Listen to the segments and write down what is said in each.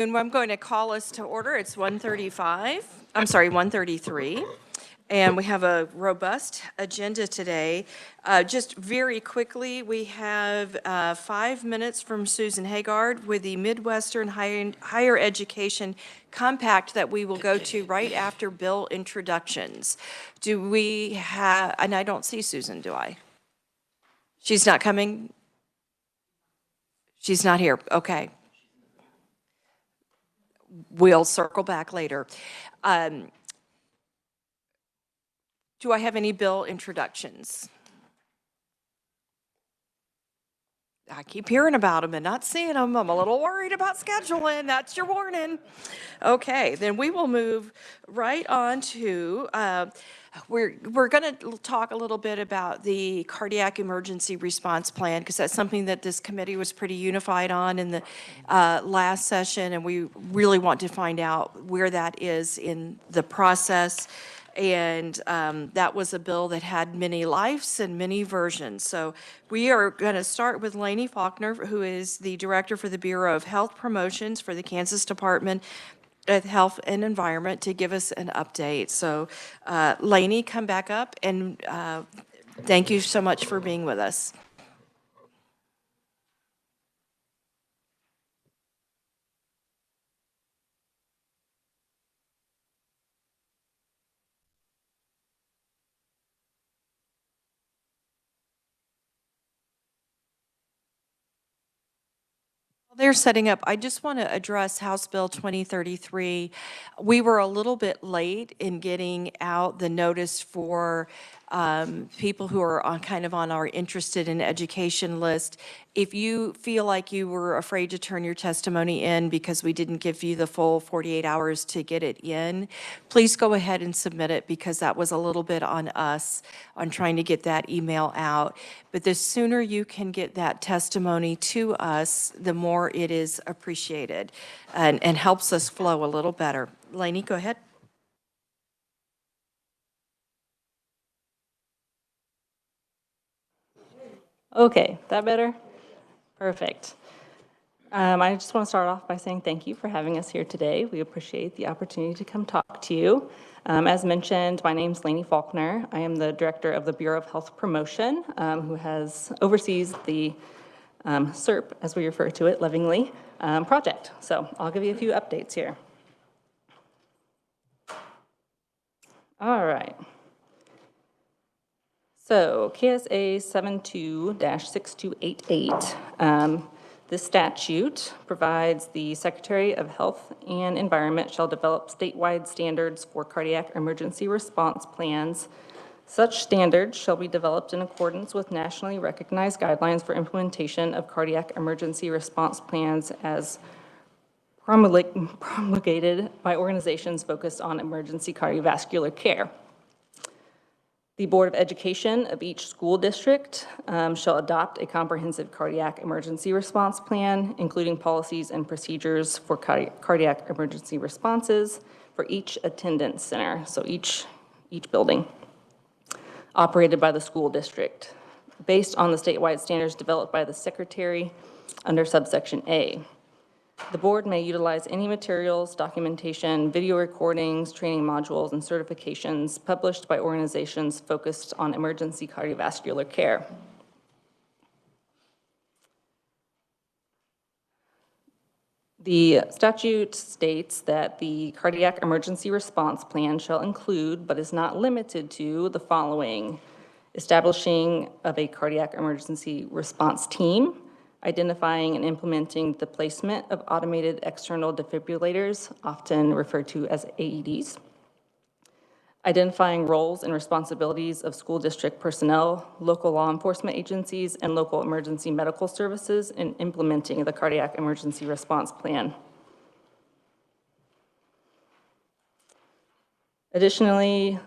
And I'm going to call us to order. It's 1:33. And we have a robust agenda today. Just very quickly, we have 5 minutes from Susan Haggard with the Midwestern Higher Education Compact that we will go to right after bill introductions. Do we have, and I don't see Susan, do I? She's not coming? She's not here. Okay. We'll circle back later. Do I have any bill introductions? I keep hearing about them and not seeing them. I'm a little worried about scheduling. That's your warning. Okay, then we will move right on to, we're going to talk a little bit about the cardiac emergency response plan, because that's something that this committee was pretty unified on in the last session, and we really want to find out where that is in the process. And that was a bill that had many lives and many versions. So we are going to start with Lainey Faulkner, who is the Director for the Bureau of Health Promotions for the Kansas Department of Health and Environment, to give us an update. So Lainey, come back up, and thank you so much for being with us. They're setting up. I just want to address House Bill 2033. We were a little bit late in getting out the notice for people who are on our interested in education list. If you feel like you were afraid to turn your testimony in because we didn't give you the full 48 hours to get it in, please go ahead and submit it, because that was a little bit on us on trying to get that email out. But the sooner you can get that testimony to us, the more it is appreciated and helps us flow a little better. Lainey, go ahead. Okay, that better? Perfect. I just want to start off by saying thank you for having us here today. We appreciate the opportunity to come talk to you. As mentioned, my name is Lainey Faulkner. I am the Director of the Bureau of Health Promotion, who oversees the SERP, as we refer to it lovingly, project. So I'll give you a few updates here. All right. So KSA 72-6288, this statute provides the Secretary of Health and Environment shall develop statewide standards for cardiac emergency response plans. Such standards shall be developed in accordance with nationally recognized guidelines for implementation of cardiac emergency response plans as promulgated by organizations focused on emergency cardiovascular care. The Board of Education of each school district shall adopt a comprehensive cardiac emergency response plan, including policies and procedures for cardiac emergency responses for each attendance center, so each building, operated by the school district, based on the statewide standards developed by the Secretary under subsection A. The board may utilize any materials, documentation, video recordings, training modules, and certifications published by organizations focused on emergency cardiovascular care. The statute states that the cardiac emergency response plan shall include, but is not limited to, the following: establishing of a cardiac emergency response team, identifying and implementing the placement of automated external defibrillators, often referred to as AEDs, identifying roles and responsibilities of school district personnel, local law enforcement agencies, and local emergency medical services in implementing the cardiac emergency response plan. Additionally,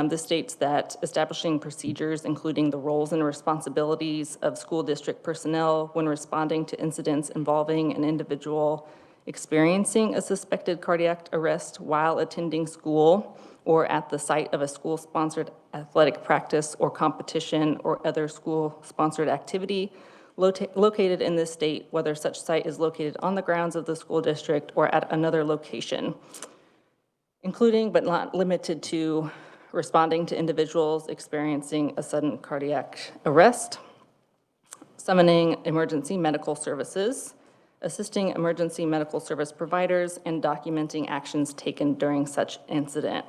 this states that establishing procedures, including the roles and responsibilities of school district personnel when responding to incidents involving an individual experiencing a suspected cardiac arrest while attending school or at the site of a school-sponsored athletic practice or competition or other school-sponsored activity, located in this state, whether such site is located on the grounds of the school district or at another location, including but not limited to responding to individuals experiencing a sudden cardiac arrest, summoning emergency medical services, assisting emergency medical service providers, and documenting actions taken during such incident.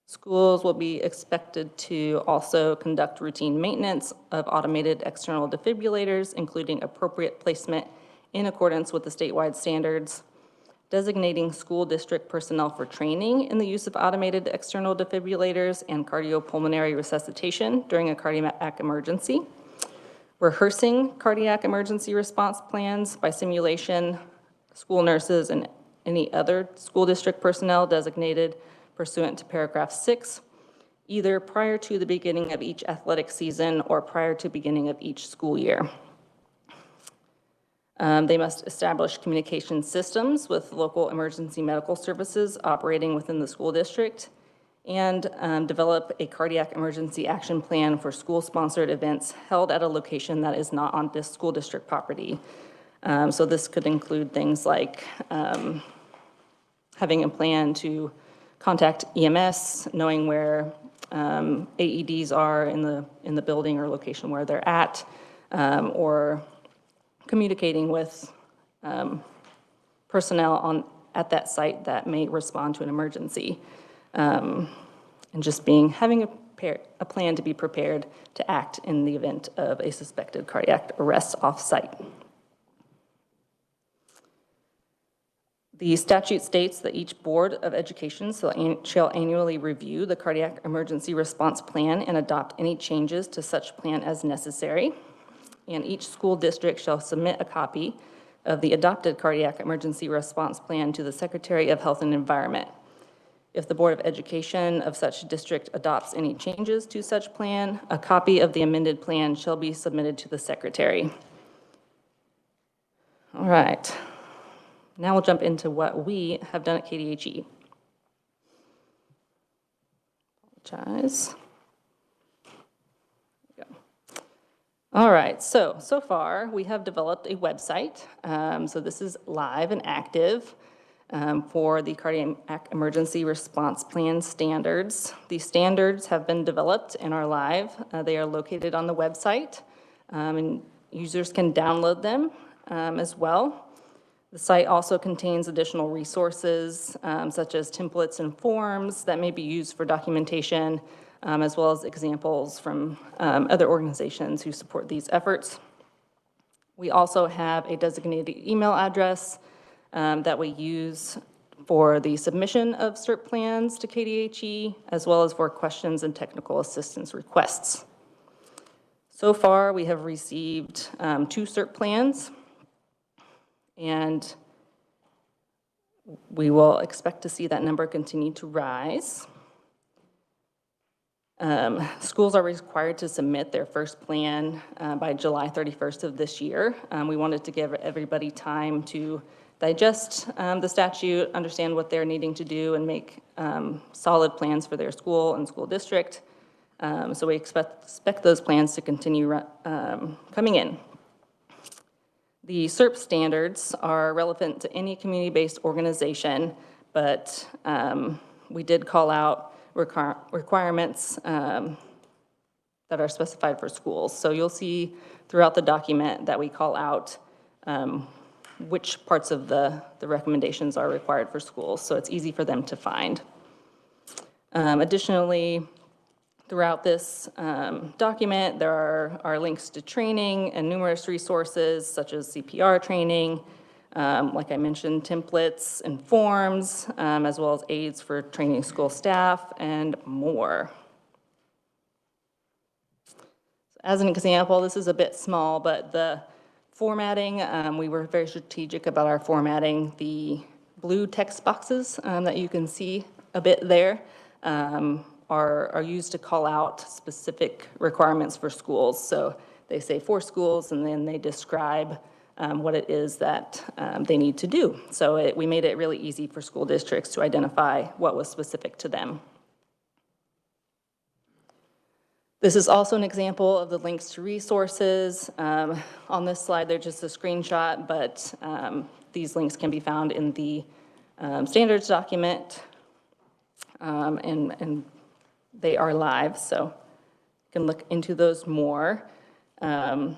Schools will be expected to also conduct routine maintenance of automated external defibrillators, including appropriate placement in accordance with the statewide standards, designating school district personnel for training in the use of automated external defibrillators and cardiopulmonary resuscitation during a cardiac emergency, rehearsing cardiac emergency response plans by simulation, school nurses and any other school district personnel designated pursuant to paragraph 6, either prior to the beginning of each athletic season or prior to beginning of each school year. They must establish communication systems with local emergency medical services operating within the school district and develop a cardiac emergency action plan for school-sponsored events held at a location that is not on this school district property. So this could include things like having a plan to contact EMS, knowing where AEDs are in the building or location where they're at, or communicating with personnel at that site that may respond to an emergency, and just having a plan to be prepared to act in the event of a suspected cardiac arrest off-site. The statute states that each Board of Education shall annually review the cardiac emergency response plan and adopt any changes to such plan as necessary. And each school district shall submit a copy of the adopted cardiac emergency response plan to the Secretary of Health and Environment. If the Board of Education of such district adopts any changes to such plan, a copy of the amended plan shall be submitted to the Secretary. All right. Now we'll jump into what we have done at KDHE. Apologize. There we go. All right, so far we have developed a website. So this is live and active for the cardiac emergency response plan standards. These standards have been developed and are live. They are located on the website, and users can download them as well. The site also contains additional resources, such as templates and forms that may be used for documentation, as well as examples from other organizations who support these efforts. We also have a designated email address that we use for the submission of CERT plans to KDHE, as well as for questions and technical assistance requests. So far, we have received 2 CERT plans, and we will expect to see that number continue to rise. Schools are required to submit their first plan by July 31st of this year. We wanted to give everybody time to digest the statute, understand what they're needing to do, and make solid plans for their school and school district. So we expect those plans to continue coming in. The CERP standards are relevant to any community-based organization, but we did call out requirements that are specified for schools. So you'll see throughout the document that we call out which parts of the recommendations are required for schools, so it's easy for them to find. Additionally, throughout this document, there are links to training and numerous resources such as CPR training, like I mentioned, templates and forms, as well as aids for training school staff and more. As an example, this is a bit small, but the formatting, we were very strategic about our formatting. The blue text boxes that you can see a bit there are used to call out specific requirements for schools. So they say for schools, and then they describe what it is that they need to do. So we made it really easy for school districts to identify what was specific to them. This is also an example of the links to resources. On this slide, they're just a screenshot, but these links can be found in the standards document, and they are live, so you can look into those more. And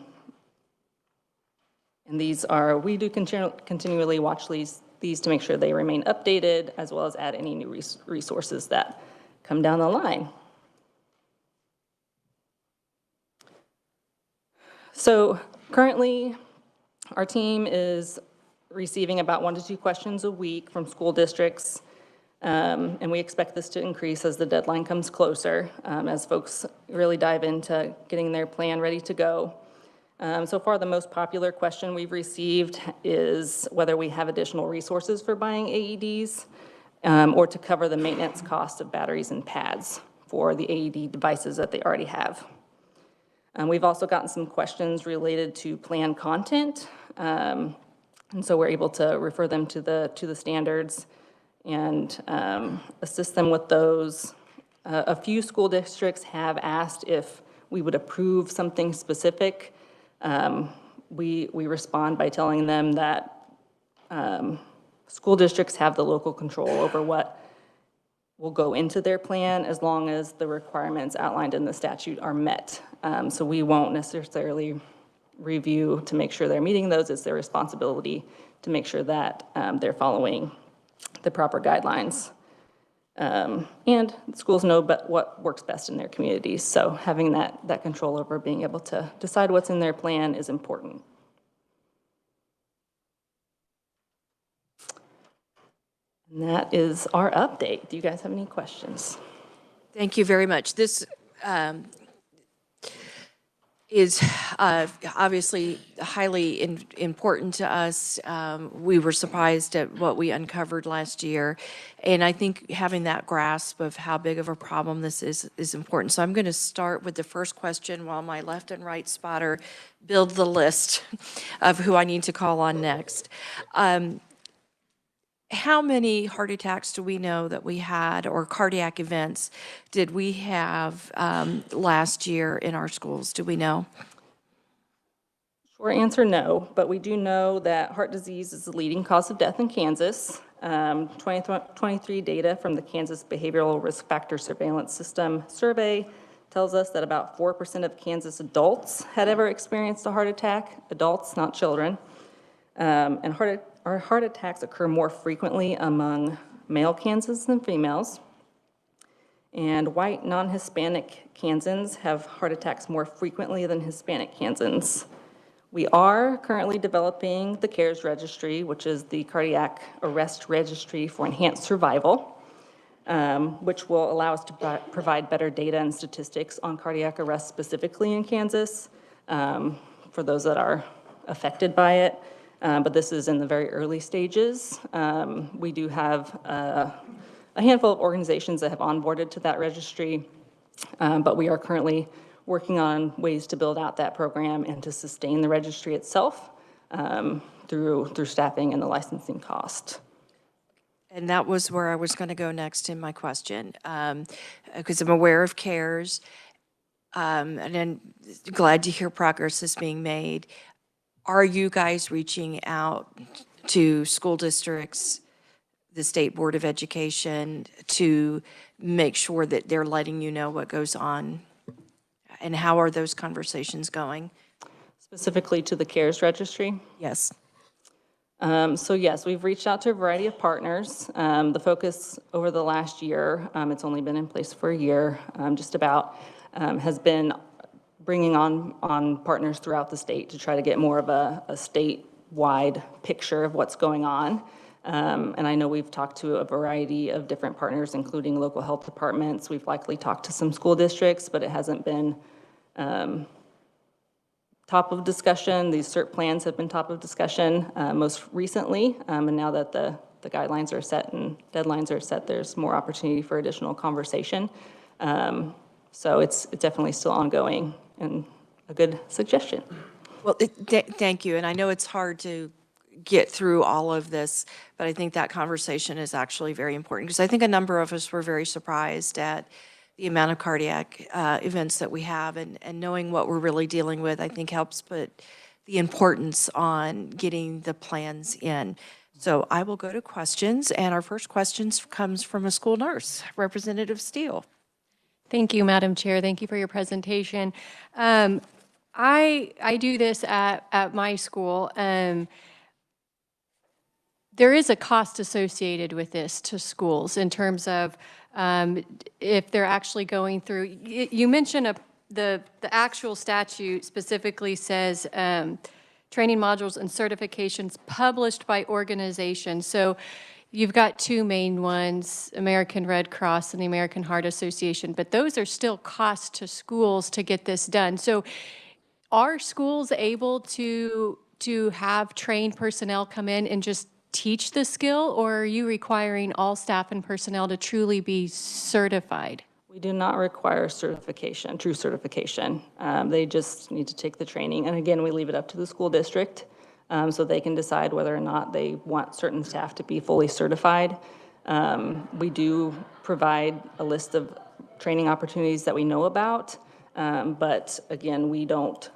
these are, we do continually watch these to make sure they remain updated, as well as add any new resources that come down the line. So currently, our team is receiving about 1 to 2 questions a week from school districts, and we expect this to increase as the deadline comes closer, as folks really dive into getting their plan ready to go. So far, the most popular question we've received is whether we have additional resources for buying AEDs, or to cover the maintenance cost of batteries and pads for the AED devices that they already have. We've also gotten some questions related to plan content, and so we're able to refer them to the standards and assist them with those. A few school districts have asked if we would approve something specific. We respond by telling them that school districts have the local control over what will go into their plan as long as the requirements outlined in the statute are met. So we won't necessarily review to make sure they're meeting those. It's their responsibility to make sure that they're following the proper guidelines. And schools know what works best in their communities. So having that control over being able to decide what's in their plan is important. And that is our update. Do you guys have any questions? Thank you very much. This is obviously highly important to us. We were surprised at what we uncovered last year, and I think having that grasp of how big of a problem this is important. So I'm going to start with the first question while my left and right spotter build the list of who I need to call on next. How many heart attacks do we know that we had, or cardiac events did we have last year in our schools? Do we know? Short answer, no, but we do know that heart disease is the leading cause of death in Kansas. 2023 data from the Kansas Behavioral Risk Factor Surveillance System survey tells us that about 4% of Kansas adults had ever experienced a heart attack, adults, not children. And heart attacks occur more frequently among male Kansans than females. And white non-Hispanic Kansans have heart attacks more frequently than Hispanic Kansans. We are currently developing the CARES registry, which is the cardiac arrest registry for enhanced survival, which will allow us to provide better data and statistics on cardiac arrest specifically in Kansas for those that are affected by it. But this is in the very early stages. We do have a handful of organizations that have onboarded to that registry, but we are currently working on ways to build out that program and to sustain the registry itself through staffing and the licensing cost. And that was where I was going to go next in my question, because I'm aware of CARES, and I'm glad to hear progress is being made. Are you guys reaching out to school districts, the State Board of Education, to make sure that they're letting you know what goes on? And how are those conversations going? Specifically to the CARES registry? Yes. So yes, we've reached out to a variety of partners. The focus over the last year, it's only been in place for a year, just about, has been bringing on partners throughout the state to try to get more of a statewide picture of what's going on. And I know we've talked to a variety of different partners, including local health departments. We've likely talked to some school districts, but it hasn't been top of discussion. These CERT plans have been top of discussion most recently. And now that the guidelines are set and deadlines are set, there's more opportunity for additional conversation. So it's definitely still ongoing and a good suggestion. Well, thank you. And I know it's hard to get through all of this, but I think that conversation is actually very important, because I think a number of us were very surprised at the amount of cardiac events that we have, and knowing what we're really dealing with, I think helps put the importance on getting the plans in. So I will go to questions, and our first question comes from a school nurse, Representative Steele. Thank you, Madam Chair. Thank you for your presentation. I do this at my school. There is a cost associated with this to schools in terms of if they're actually going through. You mentioned the actual statute specifically says training modules and certifications published by organizations. So you've got two main ones, American Red Cross and the American Heart Association, but those are still costs to schools to get this done. So are schools able to have trained personnel come in and just teach the skill, or are you requiring all staff and personnel to truly be certified? We do not require certification, true certification. They just need to take the training. And again, we leave it up to the school district so they can decide whether or not they want certain staff to be fully certified. We do provide a list of training opportunities that we know about, but again, we don't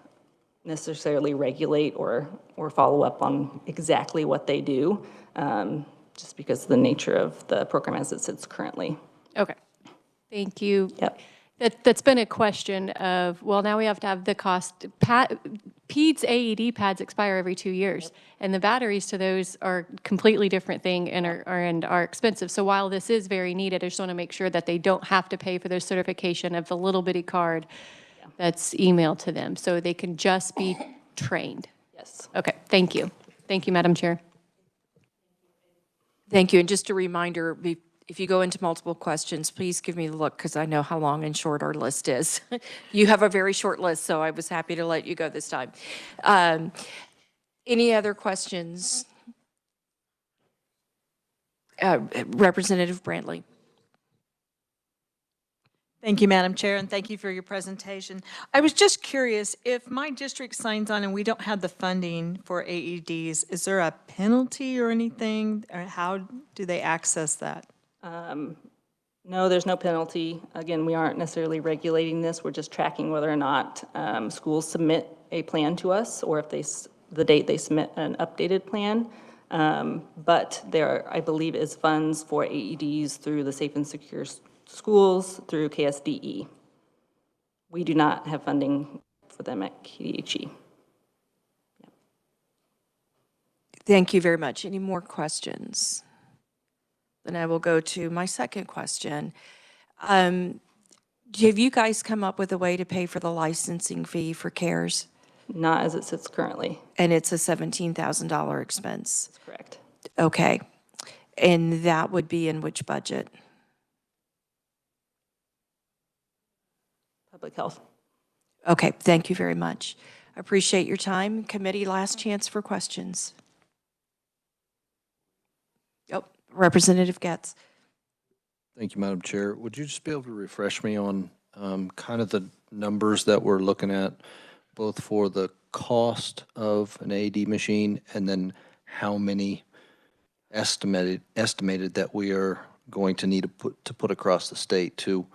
necessarily regulate or follow up on exactly what they do, just because of the nature of the program as it sits currently. Okay. Thank you. Yep. That's been a question of, well, now we have to have the cost. PEDS AED pads expire every 2 years, and the batteries to those are a completely different thing and are expensive. So while this is very needed, I just want to make sure that they don't have to pay for their certification of the little bitty card that's emailed to them, so they can just be trained. Yes. Okay, thank you. Thank you, Madam Chair. Thank you. And just a reminder, if you go into multiple questions, please give me a look, because I know how long and short our list is. You have a very short list, so I was happy to let you go this time. Any other questions? Representative Brantley. Thank you, Madam Chair, and thank you for your presentation. I was just curious, if my district signs on and we don't have the funding for AEDs, is there a penalty or anything? Or how do they access that? No, there's no penalty. Again, we aren't necessarily regulating this. We're just tracking whether or not schools submit a plan to us, or if the date they submit an updated plan. But there, I believe, is funds for AEDs through the Safe and Secure Schools through ks.gov. We do not have funding for them at KDHE. Yep. Thank you very much. Any more questions? Then I will go to my second question. Have you guys come up with a way to pay for the licensing fee for CARES? Not as it sits currently. And it's a $17,000 expense? That's correct. Okay. And that would be in which budget? Public health. Okay, thank you very much. I appreciate your time. Committee, last chance for questions. Oh, Representative Getz. Thank you, Madam Chair. Would you just be able to refresh me on kind of the numbers that we're looking at, both for the cost of an AED machine and then how many estimated that we are going to need to put across the state to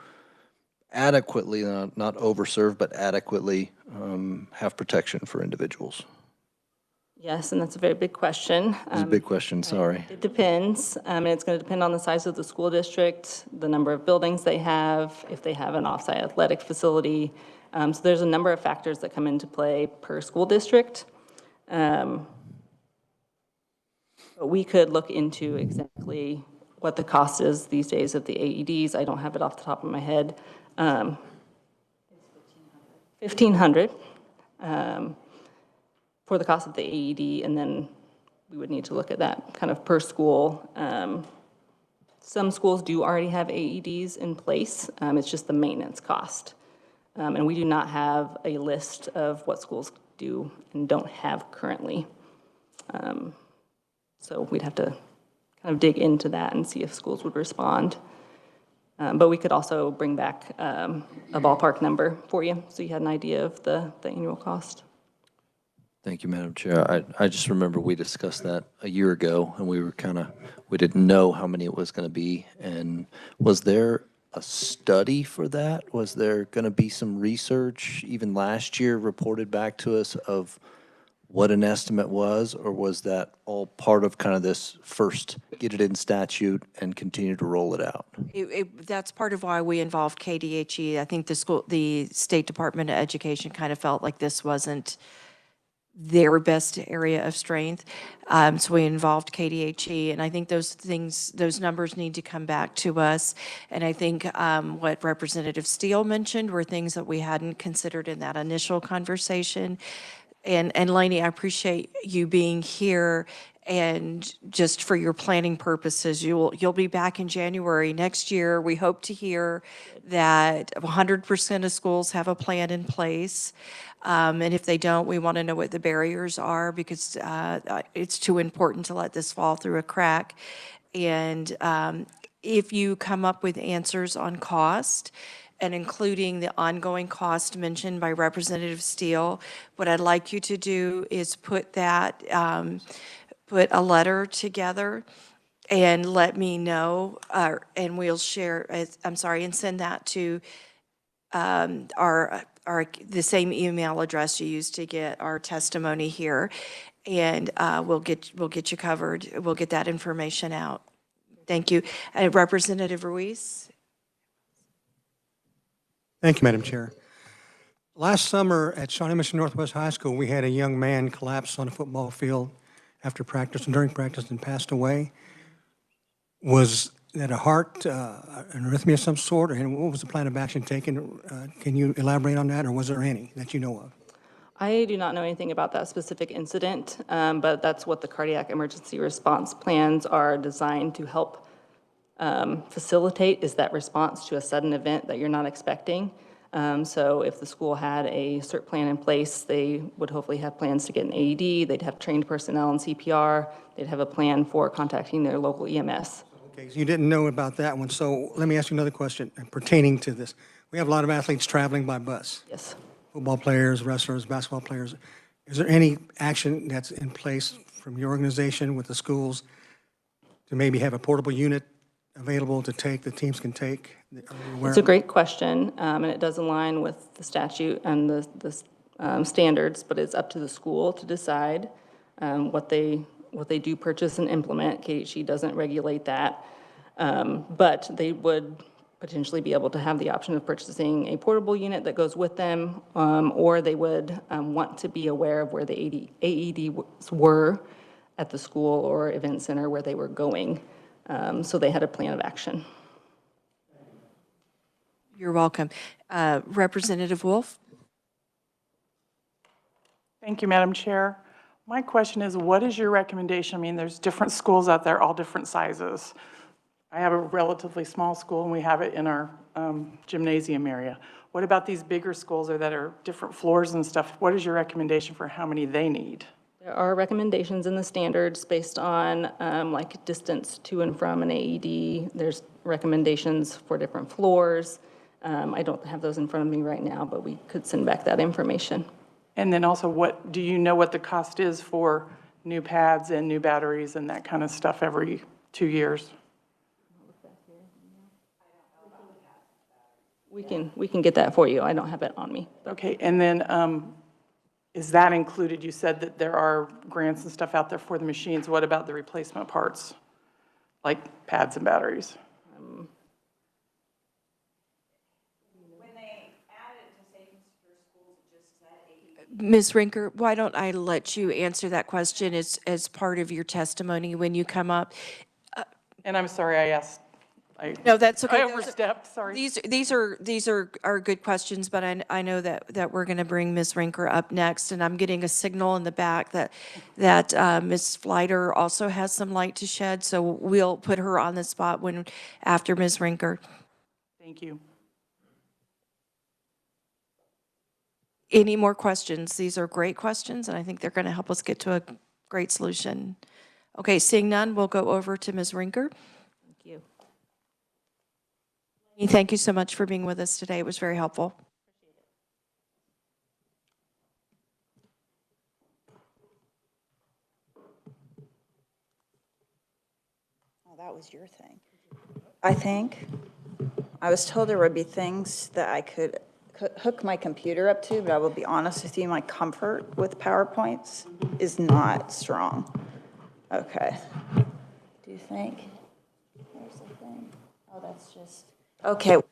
adequately, not overserve, but adequately have protection for individuals? Yes, and that's a very big question. It's a big question, sorry. It depends, and it's going to depend on the size of the school district, the number of buildings they have, if they have an off-site athletic facility. So there's a number of factors that come into play per school district. But we could look into exactly what the cost is these days of the AEDs. I don't have it off the top of my head. $1,500 for the cost of the AED, and then we would need to look at that kind of per school. Some schools do already have AEDs in place. It's just the maintenance cost. And we do not have a list of what schools do and don't have currently. So we'd have to kind of dig into that and see if schools would respond. But we could also bring back a ballpark number for you so you had an idea of the annual cost. Thank you, Madam Chair. I just remember we discussed that a year ago, and we didn't know how many it was going to be. And was there a study for that? Was there going to be some research, even last year reported back to us, of what an estimate was? Or was that all part of kind of this first, get it in statute and continue to roll it out? That's part of why we involved KDHE. I think the State Department of Education kind of felt like this wasn't their best area of strength. So we involved KDHE, and I think those numbers need to come back to us. And I think what Representative Steele mentioned were things that we hadn't considered in that initial conversation. And Lainey, I appreciate you being here, and just for your planning purposes, you'll be back in January next year. We hope to hear that 100% of schools have a plan in place. And if they don't, we want to know what the barriers are, because it's too important to let this fall through a crack. And if you come up with answers on cost, and including the ongoing cost mentioned by Representative Steele, what I'd like you to do is put a letter together and let me know, and we'll share, and send that to the same email address you used to get our testimony here, and we'll get you covered. We'll get that information out. Thank you. Representative Ruiz? Thank you, Madam Chair. Last summer at Shawnee Mission Northwest High School, we had a young man collapse on a football field after practice and during practice and passed away. Was that a heart, an arrhythmia of some sort, and what was the plan of action taken? Can you elaborate on that, or was there any that you know of? I do not know anything about that specific incident, but that's what the cardiac emergency response plans are designed to help facilitate, is that response to a sudden event that you're not expecting. So if the school had a CERT plan in place, they would hopefully have plans to get an AED, they'd have trained personnel in CPR, they'd have a plan for contacting their local EMS. Okay, so you didn't know about that one. So let me ask you another question pertaining to this. We have a lot of athletes traveling by bus. Yes. Football players, wrestlers, basketball players. Is there any action that's in place from your organization with the schools to maybe have a portable unit available to take, the teams can take? It's a great question, and it does align with the statute and the standards, but it's up to the school to decide what they do purchase and implement. KHE doesn't regulate that, but they would potentially be able to have the option of purchasing a portable unit that goes with them, or they would want to be aware of where the AEDs were at the school or event center where they were going, so they had a plan of action. You're welcome. Representative Wolf? Thank you, Madam Chair. My question is, what is your recommendation? I mean, there's different schools out there, all different sizes. I have a relatively small school, and we have it in our gymnasium area. What about these bigger schools that are different floors and stuff? What is your recommendation for how many they need? There are recommendations in the standards based on like distance to and from an AED. There's recommendations for different floors. I don't have those in front of me right now, but we could send back that information. And then also, what do you know what the cost is for new pads and new batteries and that kind of stuff every 2 years? We can get that for you. I don't have it on me. Okay, and then is that included? You said that there are grants and stuff out there for the machines. What about the replacement parts, like pads and batteries? Ms. Rinker, why don't I let you answer that question as part of your testimony when you come up? And I'm sorry I asked. No, that's okay. I overstepped, sorry. These are good questions, but I know that we're going to bring Ms. Rinker up next, and I'm getting a signal in the back that Ms. Fleiter also has some light to shed, so we'll put her on the spot after Ms. Rinker. Thank you. Any more questions? These are great questions, and I think they're going to help us get to a great solution. Okay, seeing none, we'll go over to Ms. Rinker. Thank you. Thank you so much for being with us today. It was very helpful. Oh, that was your thing. I think I was told there would be things that I could hook my computer up to, but I will be honest with you, my comfort with PowerPoints is not strong. Okay. Do you think? There's the thing. Oh, that's just, okay.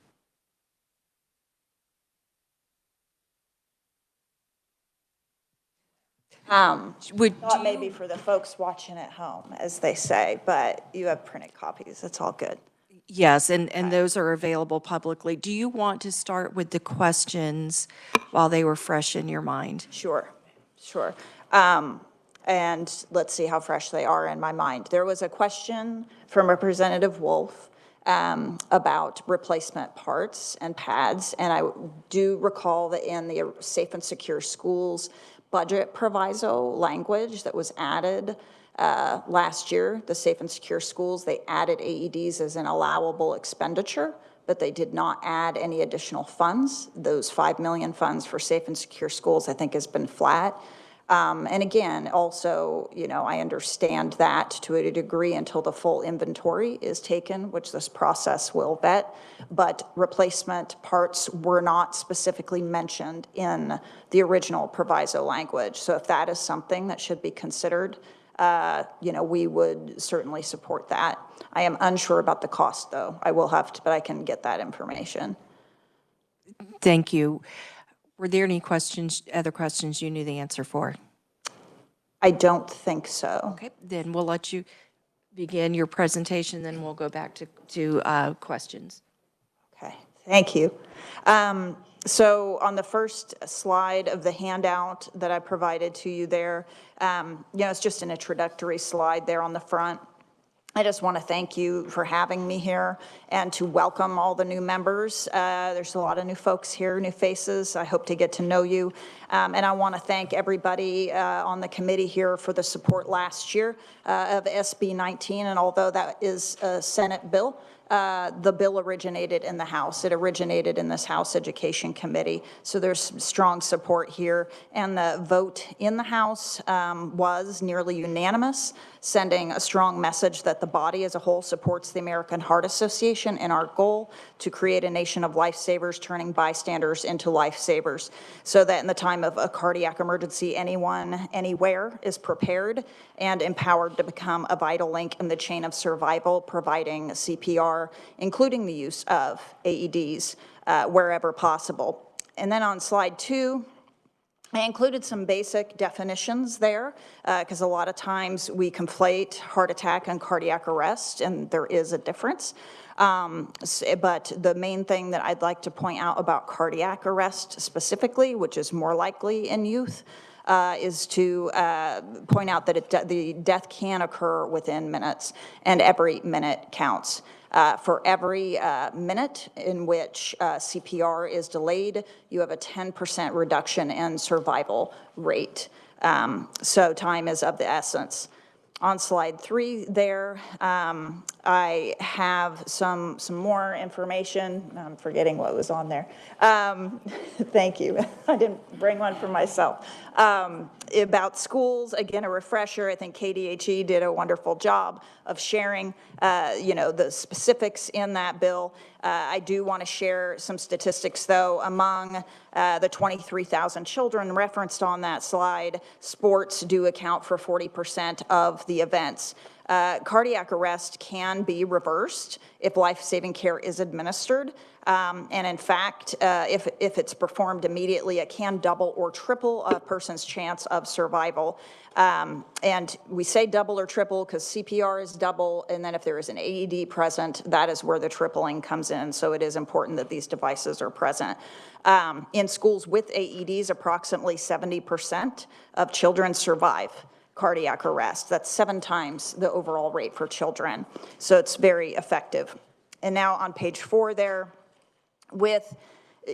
Thought maybe for the folks watching at home, as they say, but you have printed copies. It's all good. Yes, and those are available publicly. Do you want to start with the questions while they were fresh in your mind? Sure, sure. And let's see how fresh they are in my mind. There was a question from Representative Wolf about replacement parts and pads, and I do recall that in the Safe and Secure Schools budget proviso language that was added last year, the Safe and Secure Schools, they added AEDs as an allowable expenditure, but they did not add any additional funds. Those 5 million funds for Safe and Secure Schools, I think, has been flat. And again, also, you know, I understand that to a degree until the full inventory is taken, which this process will vet, but replacement parts were not specifically mentioned in the original proviso language. So if that is something that should be considered, you know, we would certainly support that. I am unsure about the cost, though. I will have to, but I can get that information. Thank you. Were there any questions, other questions you knew the answer for? I don't think so. Okay, then we'll let you begin your presentation, then we'll go back to questions. Okay, thank you. So on the first slide of the handout that I provided to you there, you know, it's just an introductory slide there on the front. I just want to thank you for having me here and to welcome all the new members. There's a lot of new folks here, new faces. I hope to get to know you. And I want to thank everybody on the committee here for the support last year of SB 19. And although that is a Senate bill, the bill originated in the House. It originated in this House Education Committee. So there's strong support here. And the vote in the House was nearly unanimous, sending a strong message that the body as a whole supports the American Heart Association and our goal to create a nation of lifesavers, turning bystanders into lifesavers, so that in the time of a cardiac emergency, anyone, anywhere is prepared and empowered to become a vital link in the chain of survival, providing CPR, including the use of AEDs wherever possible. And then on slide 2, I included some basic definitions there because a lot of times we conflate heart attack and cardiac arrest, and there is a difference. But the main thing that I'd like to point out about cardiac arrest specifically, which is more likely in youth, is to point out that the death can occur within minutes, and every minute counts. For every minute in which CPR is delayed, you have a 10% reduction in survival rate. So time is of the essence. On slide 3 there, I have some more information. I'm forgetting what was on there. Thank you. I didn't bring one for myself. About schools, again, a refresher. I think KDHE did a wonderful job of sharing, you know, the specifics in that bill. I do want to share some statistics, though. Among the 23,000 children referenced on that slide, sports do account for 40% of the events. Cardiac arrest can be reversed if life-saving care is administered. And in fact, if it's performed immediately, it can double or triple a person's chance of survival. And we say double or triple because CPR is double, and then if there is an AED present, that is where the tripling comes in. So it is important that these devices are present. In schools with AEDs, approximately 70% of children survive cardiac arrest. That's 7 times the overall rate for children. So it's very effective. And now on page 4 there, with,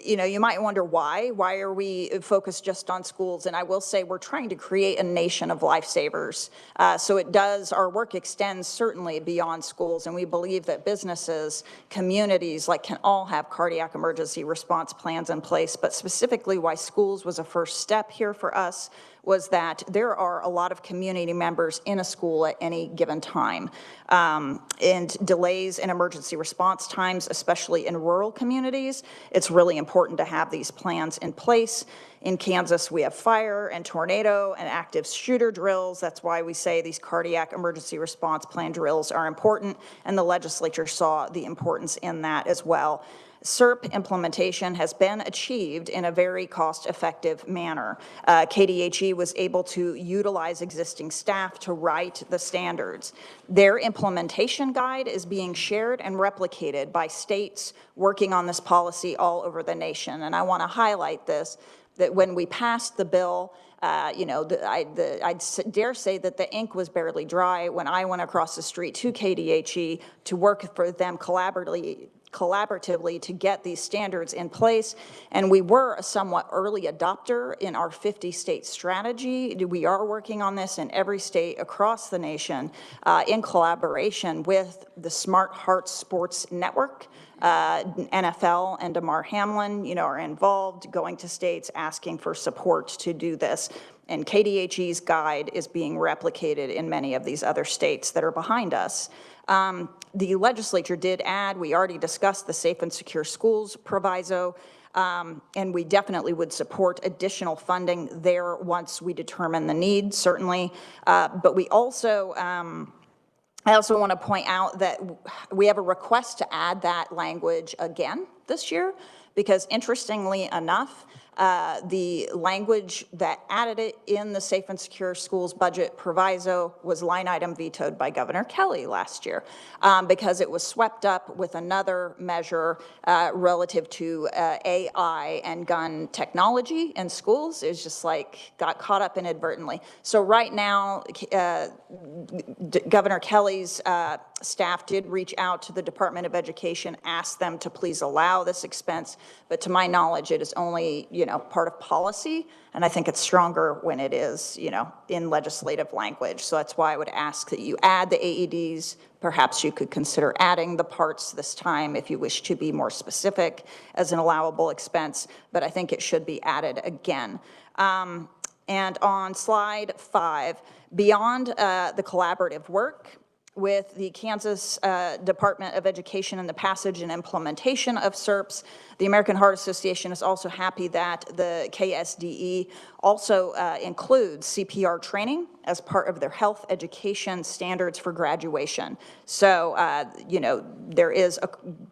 you know, you might wonder why are we focused just on schools? And I will say we're trying to create a nation of lifesavers. So it does, our work extends certainly beyond schools, and we believe that businesses, communities, like, can all have cardiac emergency response plans in place, but specifically why schools was a first step here for us was that there are a lot of community members in a school at any given time. And delays in emergency response times, especially in rural communities, it's really important to have these plans in place. In Kansas, we have fire and tornado and active shooter drills. That's why we say these cardiac emergency response plan drills are important, and the legislature saw the importance in that as well. SERP implementation has been achieved in a very cost-effective manner. KDHE was able to utilize existing staff to write the standards. Their implementation guide is being shared and replicated by states working on this policy all over the nation. And I want to highlight this, that when we passed the bill, you know, I'd dare say that the ink was barely dry when I went across the street to KDHE to work for them collaboratively to get these standards in place. And we were a somewhat early adopter in our 50-state strategy. We are working on this in every state across the nation in collaboration with the Smart Hearts Sports Network. NFL and Damar Hamlin, you know, are involved, going to states asking for support to do this. And KDHE's guide is being replicated in many of these other states that are behind us. The legislature did add, we already discussed the Safe and Secure Schools proviso, and we definitely would support additional funding there once we determine the need, certainly. But we also, I also want to point out that we have a request to add that language again this year, because interestingly enough, the language that added it in the Safe and Secure Schools budget proviso was line item vetoed by Governor Kelly last year because it was swept up with another measure relative to AI and gun technology in schools. It was just like got caught up inadvertently. So right now, Governor Kelly's staff did reach out to the Department of Education, asked them to please allow this expense, but to my knowledge, it is only, you know, part of policy, and I think it's stronger when it is, you know, in legislative language. So that's why I would ask that you add the AEDs. Perhaps you could consider adding the parts this time if you wish to be more specific as an allowable expense, but I think it should be added again. And on slide 5, beyond the collaborative work with the Kansas Department of Education and the passage and implementation of SERPs, the American Heart Association is also happy that the KSDE also includes CPR training as part of their health education standards for graduation. So, you know, there is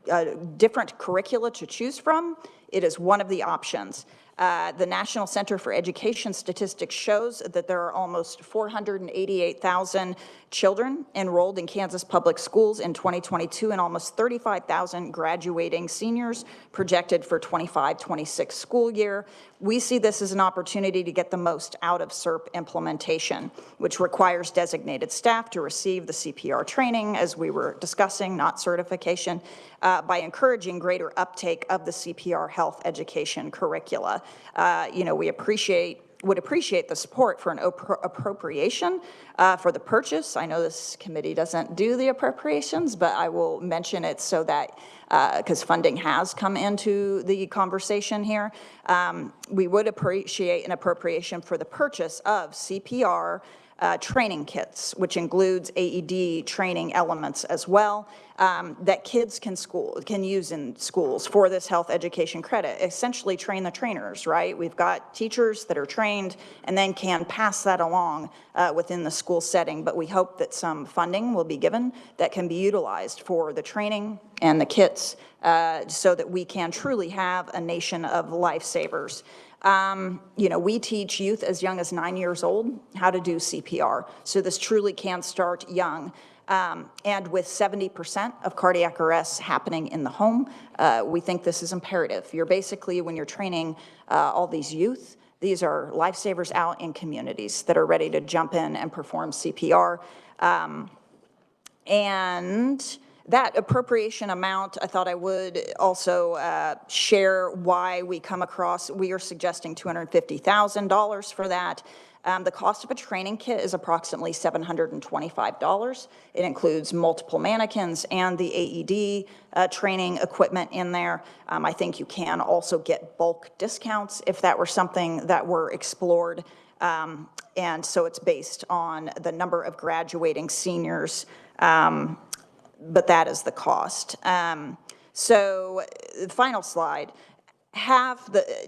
a different curricula to choose from. It is one of the options. The National Center for Education Statistics shows that there are almost 488,000 children enrolled in Kansas public schools in 2022 and almost 35,000 graduating seniors projected for 25-26 school year. We see this as an opportunity to get the most out of SERP implementation, which requires designated staff to receive the CPR training, as we were discussing, not certification, by encouraging greater uptake of the CPR health education curricula. You know, we would appreciate the support for an appropriation for the purchase. I know this committee doesn't do the appropriations, but I will mention it so that, because funding has come into the conversation here, we would appreciate an appropriation for the purchase of CPR training kits, which includes AED training elements as well, that kids can use in schools for this health education credit. Essentially train the trainers, right? We've got teachers that are trained and then can pass that along within the school setting, but we hope that some funding will be given that can be utilized for the training and the kits so that we can truly have a nation of lifesavers. You know, we teach youth as young as 9 years old how to do CPR. So this truly can start young. And with 70% of cardiac arrests happening in the home, we think this is imperative. You're basically, when you're training all these youth, these are lifesavers out in communities that are ready to jump in and perform CPR. And that appropriation amount, I thought I would also share why we are suggesting $250,000 for that. The cost of a training kit is approximately $725. It includes multiple mannequins and the AED training equipment in there. I think you can also get bulk discounts if that were something that were explored. And so it's based on the number of graduating seniors, but that is the cost. So the final slide,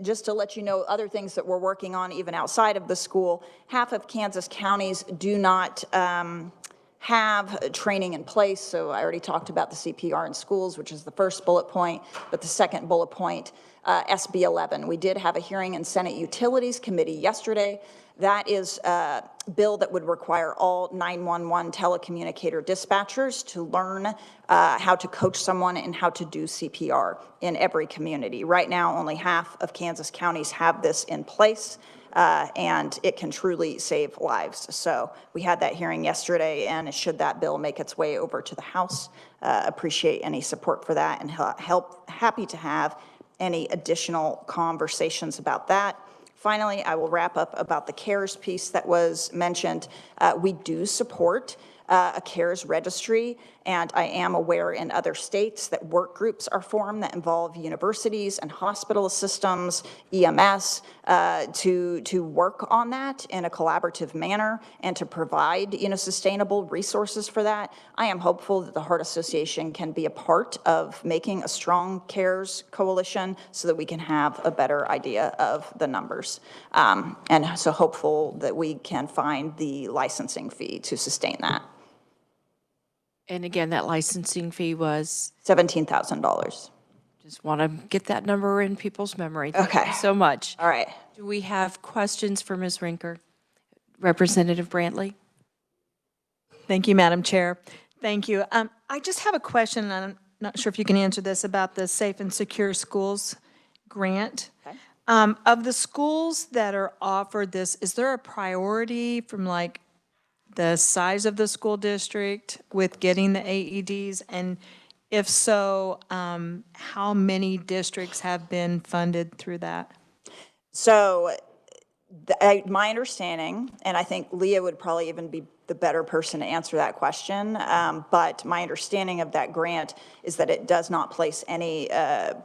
just to let you know, other things that we're working on even outside of the school, half of Kansas counties do not have training in place. So I already talked about the CPR in schools, which is the first bullet point, but the second bullet point, SB 11. We did have a hearing in Senate Utilities Committee yesterday. That is a bill that would require all 911 telecommunicator dispatchers to learn how to coach someone and how to do CPR in every community. Right now, only half of Kansas counties have this in place, and it can truly save lives. So we had that hearing yesterday, and should that bill make its way over to the House, appreciate any support for that, and happy to have any additional conversations about that. Finally, I will wrap up about the CARES piece that was mentioned. We do support a CARES registry, and I am aware in other states that work groups are formed that involve universities and hospital systems, EMS, to work on that in a collaborative manner and to provide, sustainable resources for that. I am hopeful that the Heart Association can be a part of making a strong CARES coalition so that we can have a better idea of the numbers. And so hopeful that we can find the licensing fee to sustain that. And again, that licensing fee was, $17,000. just want to get that number in people's memory. Thank you Okay. so much. All right. Do we have questions for Ms. Rinker? Representative Brantley? Thank you, Madam Chair. Thank you. I just have a question, and I'm not sure if you can answer this, about the Safe and Secure Schools grant. Okay. Of the schools that are offered this, is there a priority from like the size of the school district with getting the AEDs? And if so, how many districts have been funded through that? So my understanding, and I think Leah would probably even be the better person to answer that question, but my understanding of that grant is that it does not place any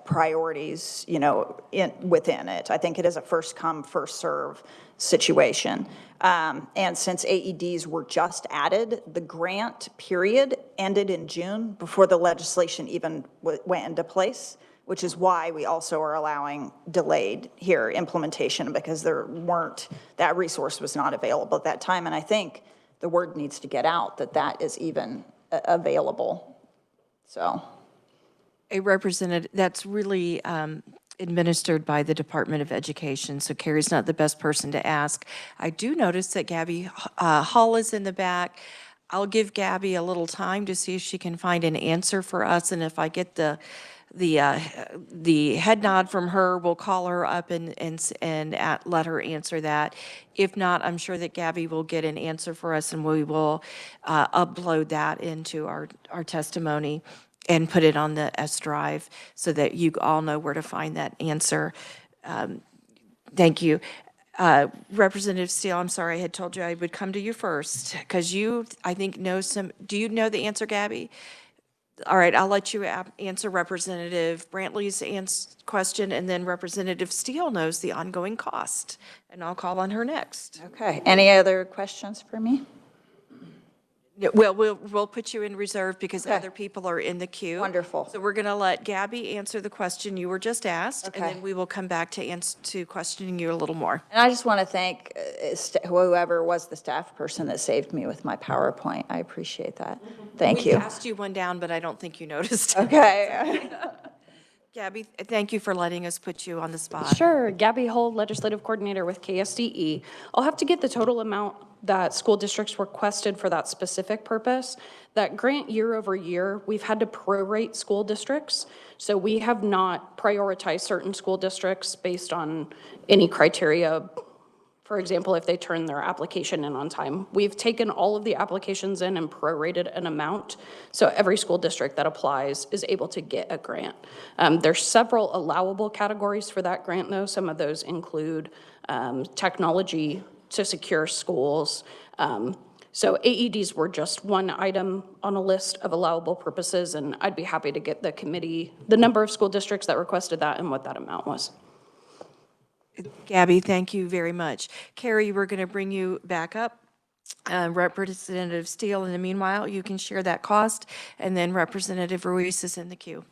priorities, within it. I think it is a first come, first serve situation. And since AEDs were just added, the grant period ended in June before the legislation even went into place, which is why we also are allowing delayed here implementation, because that resource was not available at that time. And I think the word needs to get out that is even available. So. A representative, that's really administered by the Department of Education, so Carrie's not the best person to ask. I do notice that Gabby Hall is in the back. I'll give Gabby a little time to see if she can find an answer for us, and if I get the head nod from her, we'll call her up and let her answer that. If not, I'm sure that Gabby will get an answer for us, and we will upload that into our testimony and put it on the S drive so that you all know where to find that answer. Thank you. Representative Steele, I'm sorry, I had told you I would come to you first, because you, I think, do you know the answer, Gabby? All right, I'll let you answer Representative Brantley's question, and then Representative Steele knows the ongoing cost, and I'll call on her next. Okay, any other questions for me? Well, we'll put you in reserve because Okay. other people are in the queue. Wonderful. So we're going to let Gabby answer the question you were just asked, and Okay. then we will come back to questioning you a little more. And I just want to thank whoever was the staff person that saved me with my PowerPoint. I appreciate that. Thank We you. passed you one down, but I don't think you noticed. Okay. Gabby, thank you for letting us put you on the spot. Sure. Gabby Hull, Legislative Coordinator with KSDE. I'll have to get the total amount that school districts requested for that specific purpose. That grant year over year, we've had to prorate school districts. So we have not prioritized certain school districts based on any criteria. For example, if they turn their application in on time. We've taken all of the applications in and prorated an amount, so every school district that applies is able to get a grant. There's several allowable categories for that grant, though. Some of those include technology to secure schools. So AEDs were just one item on a list of allowable purposes, and I'd be happy to get the committee the number of school districts that requested that and what that amount was. Gabby, thank you very much. Carrie, we're going to bring you back up. Representative Steele, in the meanwhile, you can share that cost, and then Representative Ruiz is in the queue.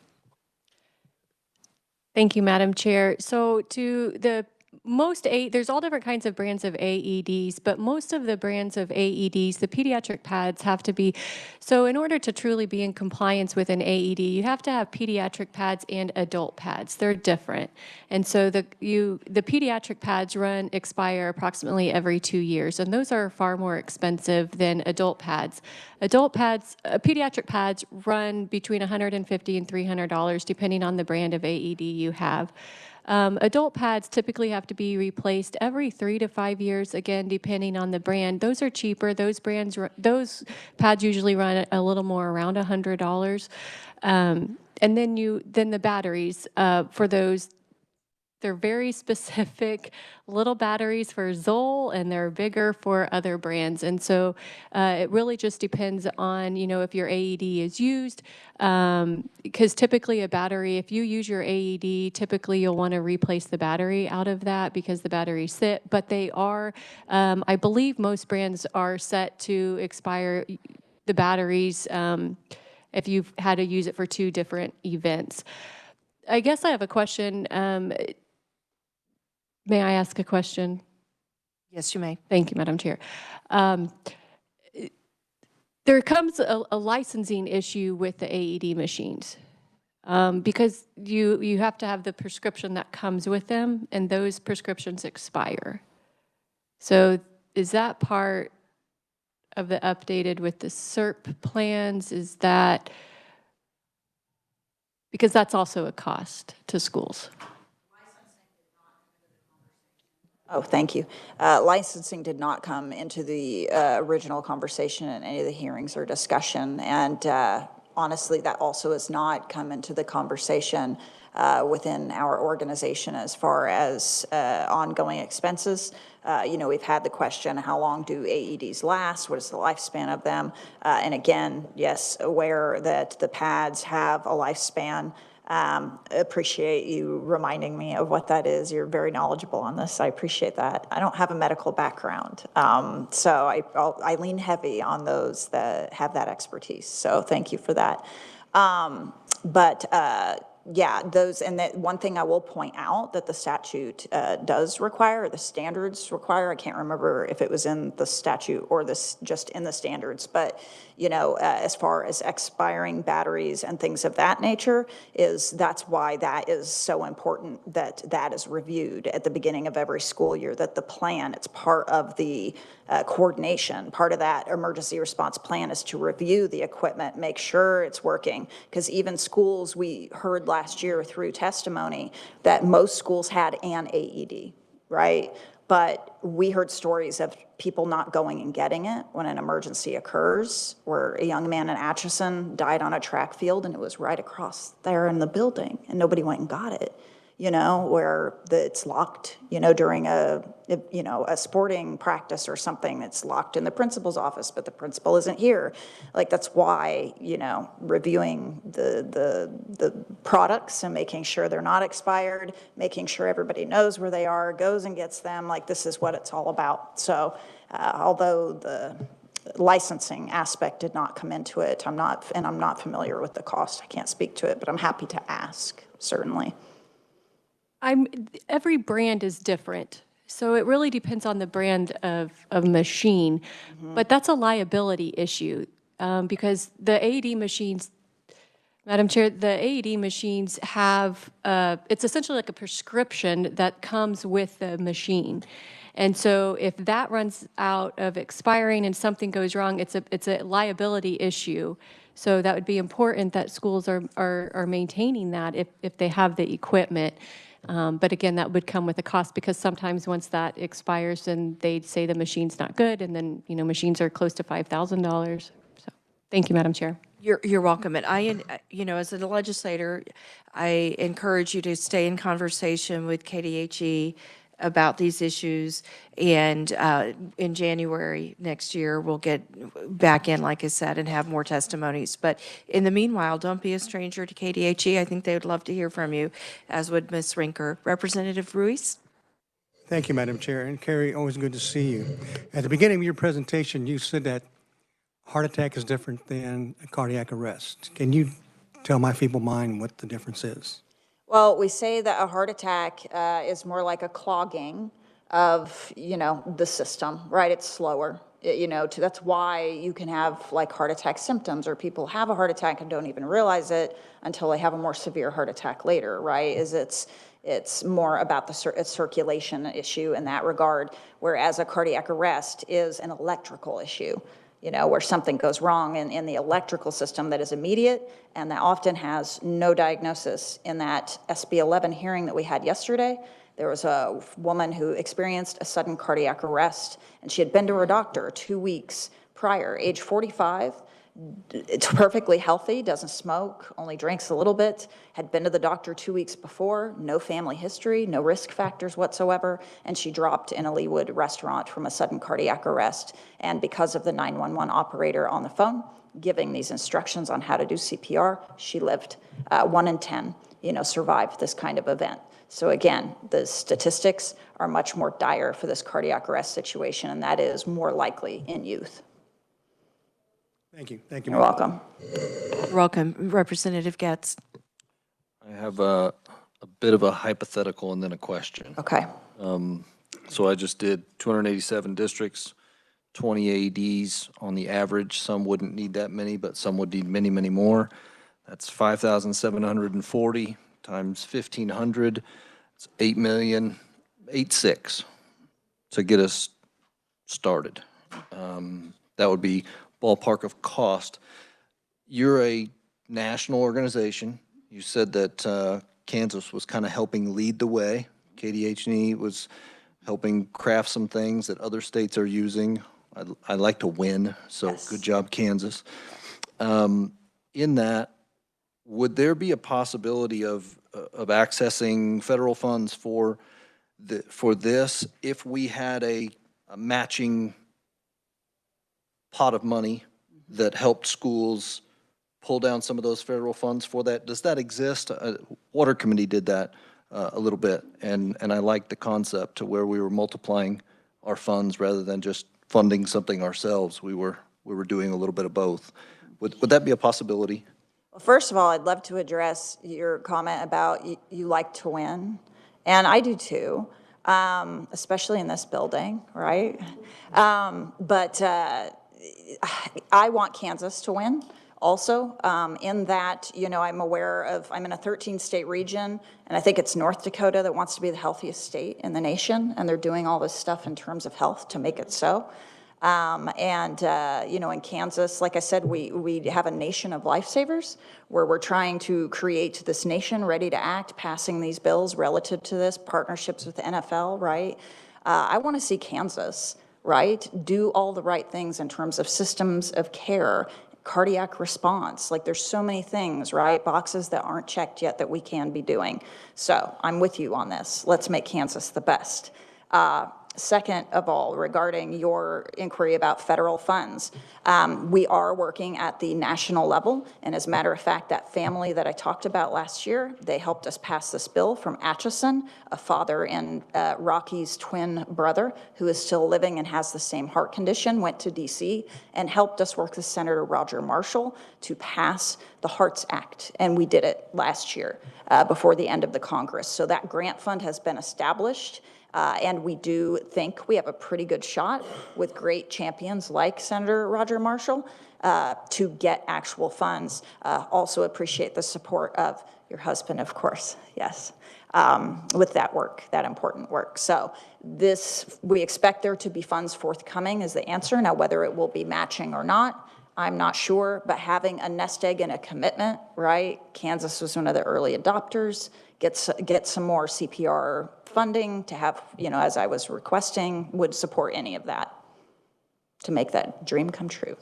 Thank you, Madam Chair. So to the there's all different kinds of brands of AEDs, but most of the brands of AEDs, the pediatric pads have to be, so in order to truly be in compliance with an AED, you have to have pediatric pads and adult pads. They're different. And so the pediatric pads expire approximately every 2 years, and those are far more expensive than adult pads. Adult pads, pediatric pads run between $150 and $300 depending on the brand of AED you have. Adult pads typically have to be replaced every 3 to 5 years, again, depending on the brand. Those are cheaper. Those pads usually run a little more, around $100. And then the batteries for those. They're very specific little batteries for Zoll, and they're bigger for other brands. And so it really just depends on, if your AED is used, because typically a battery, if you use your AED, typically you'll want to replace the battery out of that because the batteries sit. But they are, I believe most brands are set to expire the batteries if you've had to use it for 2 different events. I guess I have a question. May I ask a question? Yes, you may. Thank you, Madam Chair. There comes a licensing issue with the AED machines because you have to have the prescription that comes with them, and those prescriptions expire. So is that part of the updated with the CERP plans? Is that, because that's also a cost to schools. Oh, thank you. Licensing did not come into the original conversation in any of the hearings or discussion. And honestly, that also has not come into the conversation within our organization as far as ongoing expenses. We've had the question, how long do AEDs last? What is the lifespan of them? And again, yes, aware that the pads have a lifespan. Appreciate you reminding me of what that is. You're very knowledgeable on this. I appreciate that. I don't have a medical background, so I lean heavy on those that have that expertise. So thank you for that. Yeah, those, and that one thing I will point out that the statute does require, the standards require, I can't remember if it was in the statute or this just in the standards, but as far as expiring batteries and things of that nature, that's why that is so important that that is reviewed at the beginning of every school year, that the plan, it's part of the coordination. Part of that emergency response plan is to review the equipment, make sure it's working, because even schools, we heard last year through testimony that most schools had an AED, right? But we heard stories of people not going and getting it when an emergency occurs, where a young man in Atchison died on a track field and it was right across there in the building and nobody went and got it, where it's locked, during a sporting practice or something, it's locked in the principal's office, but the principal isn't here. Like, that's why, reviewing the products and making sure they're not expired, making sure everybody knows where they are, goes and gets them, like, this is what it's all about. So although the licensing aspect did not come into it, I'm not familiar with the cost. I can't speak to it, but I'm happy to ask, certainly. Every brand is different. So it really depends on the brand of machine, but that's a liability issue because the AED machines, Madam Chair, the AED machines have, it's essentially like a prescription that comes with the machine. And so if that runs out of expiring and something goes wrong, it's a liability issue. So that would be important that schools are maintaining that if they have the equipment. But again, that would come with a cost because sometimes once that expires, then they'd say the machine's not good, and then machines are close to $5,000. So, thank you, Madam Chair. You're welcome. And as a legislator, I encourage you to stay in conversation with KDHE about these issues. And in January next year, we'll get back in, like I said, and have more testimonies. But in the meanwhile, don't be a stranger to KDHE. I think they would love to hear from you, as would Ms. Rinker. Representative Ruiz? Thank you, Madam Chair. And Carrie, always good to see you. At the beginning of your presentation, you said that heart attack is different than a cardiac arrest. Can you tell my feeble mind what the difference is? Well, we say that a heart attack is more like a clogging of, the system, right? It's slower. That's why you can have like heart attack symptoms, or people have a heart attack and don't even realize it until they have a more severe heart attack later, right? It's more about the circulation issue in that regard, whereas a cardiac arrest is an electrical issue, where something goes wrong in the electrical system that is immediate and that often has no diagnosis. In that SB 11 hearing that we had yesterday, there was a woman who experienced a sudden cardiac arrest, and she had been to her doctor 2 weeks prior, age 45. It's perfectly healthy, doesn't smoke, only drinks a little bit, had been to the doctor 2 weeks before, no family history, no risk factors whatsoever, and she dropped in a Leawood restaurant from a sudden cardiac arrest. And because of the 911 operator on the phone giving these instructions on how to do CPR, she lived. 1 in 10, survived this kind of event. So again, the statistics are much more dire for this cardiac arrest situation, and that is more likely in youth. Thank you. Thank you. You're welcome. You're welcome. Representative Getz. I have a bit of a hypothetical and then a question. Okay. So I just did 287 districts, 20 AEDs on the average. Some wouldn't need that many, but some would need many, many more. That's 5,740 times 1,500. It's 8,000,086 to get us started. That would be ballpark of cost. You're a national organization. You said that Kansas was kind of helping lead the way. KDH&E was helping craft some things that other states are using. I like to win, so Yes. Good job, Kansas. In that, would there be a possibility of accessing federal funds for this if we had a matching pot of money that helped schools pull down some of those federal funds for that? Does that exist? Water Committee did that a little bit, and I liked the concept to where we were multiplying our funds rather than just funding something ourselves. We were doing a little bit of both. Would that be a possibility? Well, first of all, I'd love to address your comment about you like to win, and I do too, especially in this building, right? But I want Kansas to win also, in that, I'm aware of, I'm in a 13-state region, and I think it's North Dakota that wants to be the healthiest state in the nation, and they're doing all this stuff in terms of health to make it so. In Kansas, like I said, we have a nation of lifesavers where we're trying to create this nation ready to act, passing these bills relative to this, partnerships with the NFL, right? I want to see Kansas, right, do all the right things in terms of systems of care, cardiac response. Like, there's so many things, right, boxes that aren't checked yet that we can be doing. So I'm with you on this. Let's make Kansas the best. Second of all, regarding your inquiry about federal funds, we are working at the national level. And as a matter of fact, that family that I talked about last year, they helped us pass this bill from Atchison, a father and Rocky's twin brother who is still living and has the same heart condition, went to DC and helped us work with Senator Roger Marshall to pass the Hearts Act. And we did it last year before the end of the Congress. So that grant fund has been established. And we do think we have a pretty good shot with great champions like Senator Roger Marshall to get actual funds. Also appreciate the support of your husband, of course, yes, with that work, that important work. So we expect there to be funds forthcoming is the answer. Now, whether it will be matching or not, I'm not sure, but having a nest egg and a commitment, right? Kansas was one of the early adopters. Get some more CPR funding to have, as I was requesting, would support any of that to make that dream come true.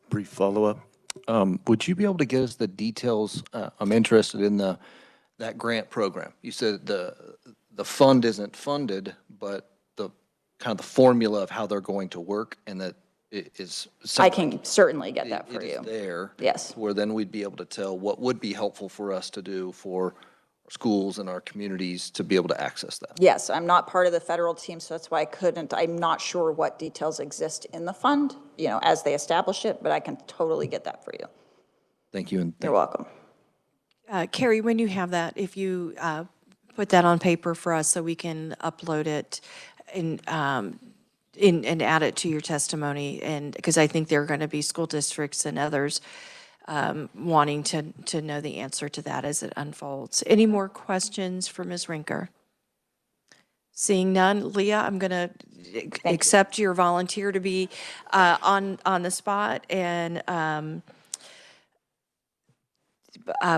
Brief follow-up. Would you be able to get us the details? I'm interested in that grant program. You said the fund isn't funded, but the kind of the formula of how they're going to work, and that it is. I can certainly get that for you. It is there. Yes. Where then we'd be able to tell what would be helpful for us to do for schools and our communities to be able to access that. Yes, I'm not part of the federal team, so that's why I couldn't, I'm not sure what details exist in the fund, as they establish it, but I can totally get that for you. Thank you. And You're welcome. Carrie, when you have that, if you put that on paper for us so we can upload it and add it to your testimony, and because I think there are going to be school districts and others wanting to know the answer to that as it unfolds. Any more questions for Ms. Rinker? Seeing none, Leah, I'm going to accept your volunteer to be on the spot, and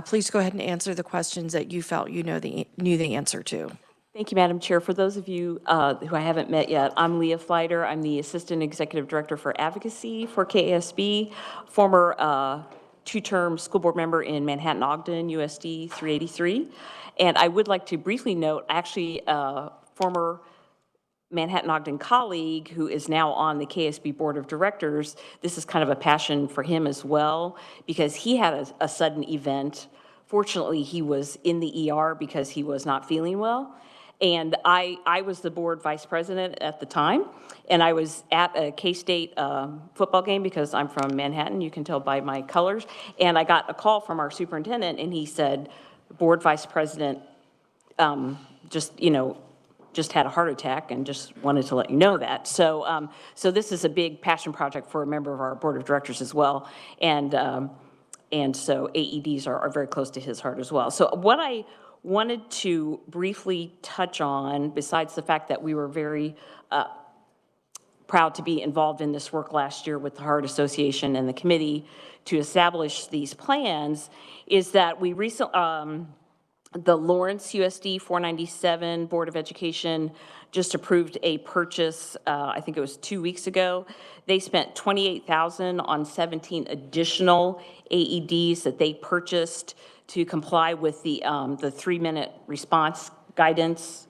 please go ahead and answer the questions that you felt you knew the answer to. Thank you, Madam Chair. For those of you who I haven't met yet, I'm Leah Fleiter. I'm the Assistant Executive Director for Advocacy for KSB, former two-term school board member in Manhattan-Ogden, USD 383. And I would like to briefly note, actually, former Manhattan-Ogden colleague who is now on the KSB Board of Directors. This is kind of a passion for him as well, because he had a sudden event. Fortunately, he was in the ER because he was not feeling well. And I was the board vice president at the time, and I was at a K-State football game because I'm from Manhattan, you can tell by my colors, and I got a call from our superintendent, and he said, board vice president just had a heart attack and just wanted to let you know that. So so this is a big passion project for a member of our board of directors as well, and so AEDs are very close to his heart as well. So what I wanted to briefly touch on, besides the fact that we were very proud to be involved in this work last year with the Heart Association and the committee to establish these plans, is that we recently, the Lawrence USD 497 Board of Education just approved a purchase, I think it was 2 weeks ago. They spent $28,000 on 17 additional AEDs that they purchased to comply with the 3-minute response guidance.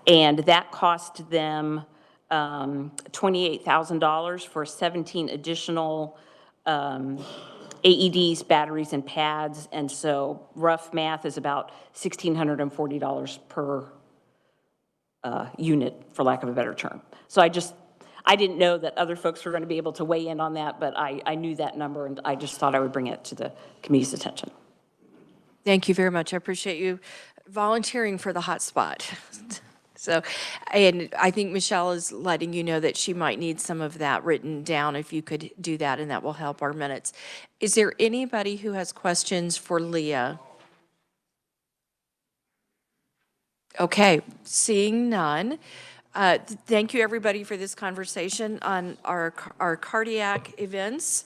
And that cost them $28,000 for 17 additional AEDs, batteries, and pads. And so rough math is about $1,640 per unit, for lack of a better term. So I didn't know that other folks were going to be able to weigh in on that, but I knew that number, and I just thought I would bring it to the committee's attention. Thank you very much. I appreciate you volunteering for the hot spot. So, and I think Michelle is letting you know that she might need some of that written down, if you could do that, and that will help our minutes. Is there anybody who has questions for Leah? Okay, seeing none. Thank you, everybody, for this conversation on our cardiac events.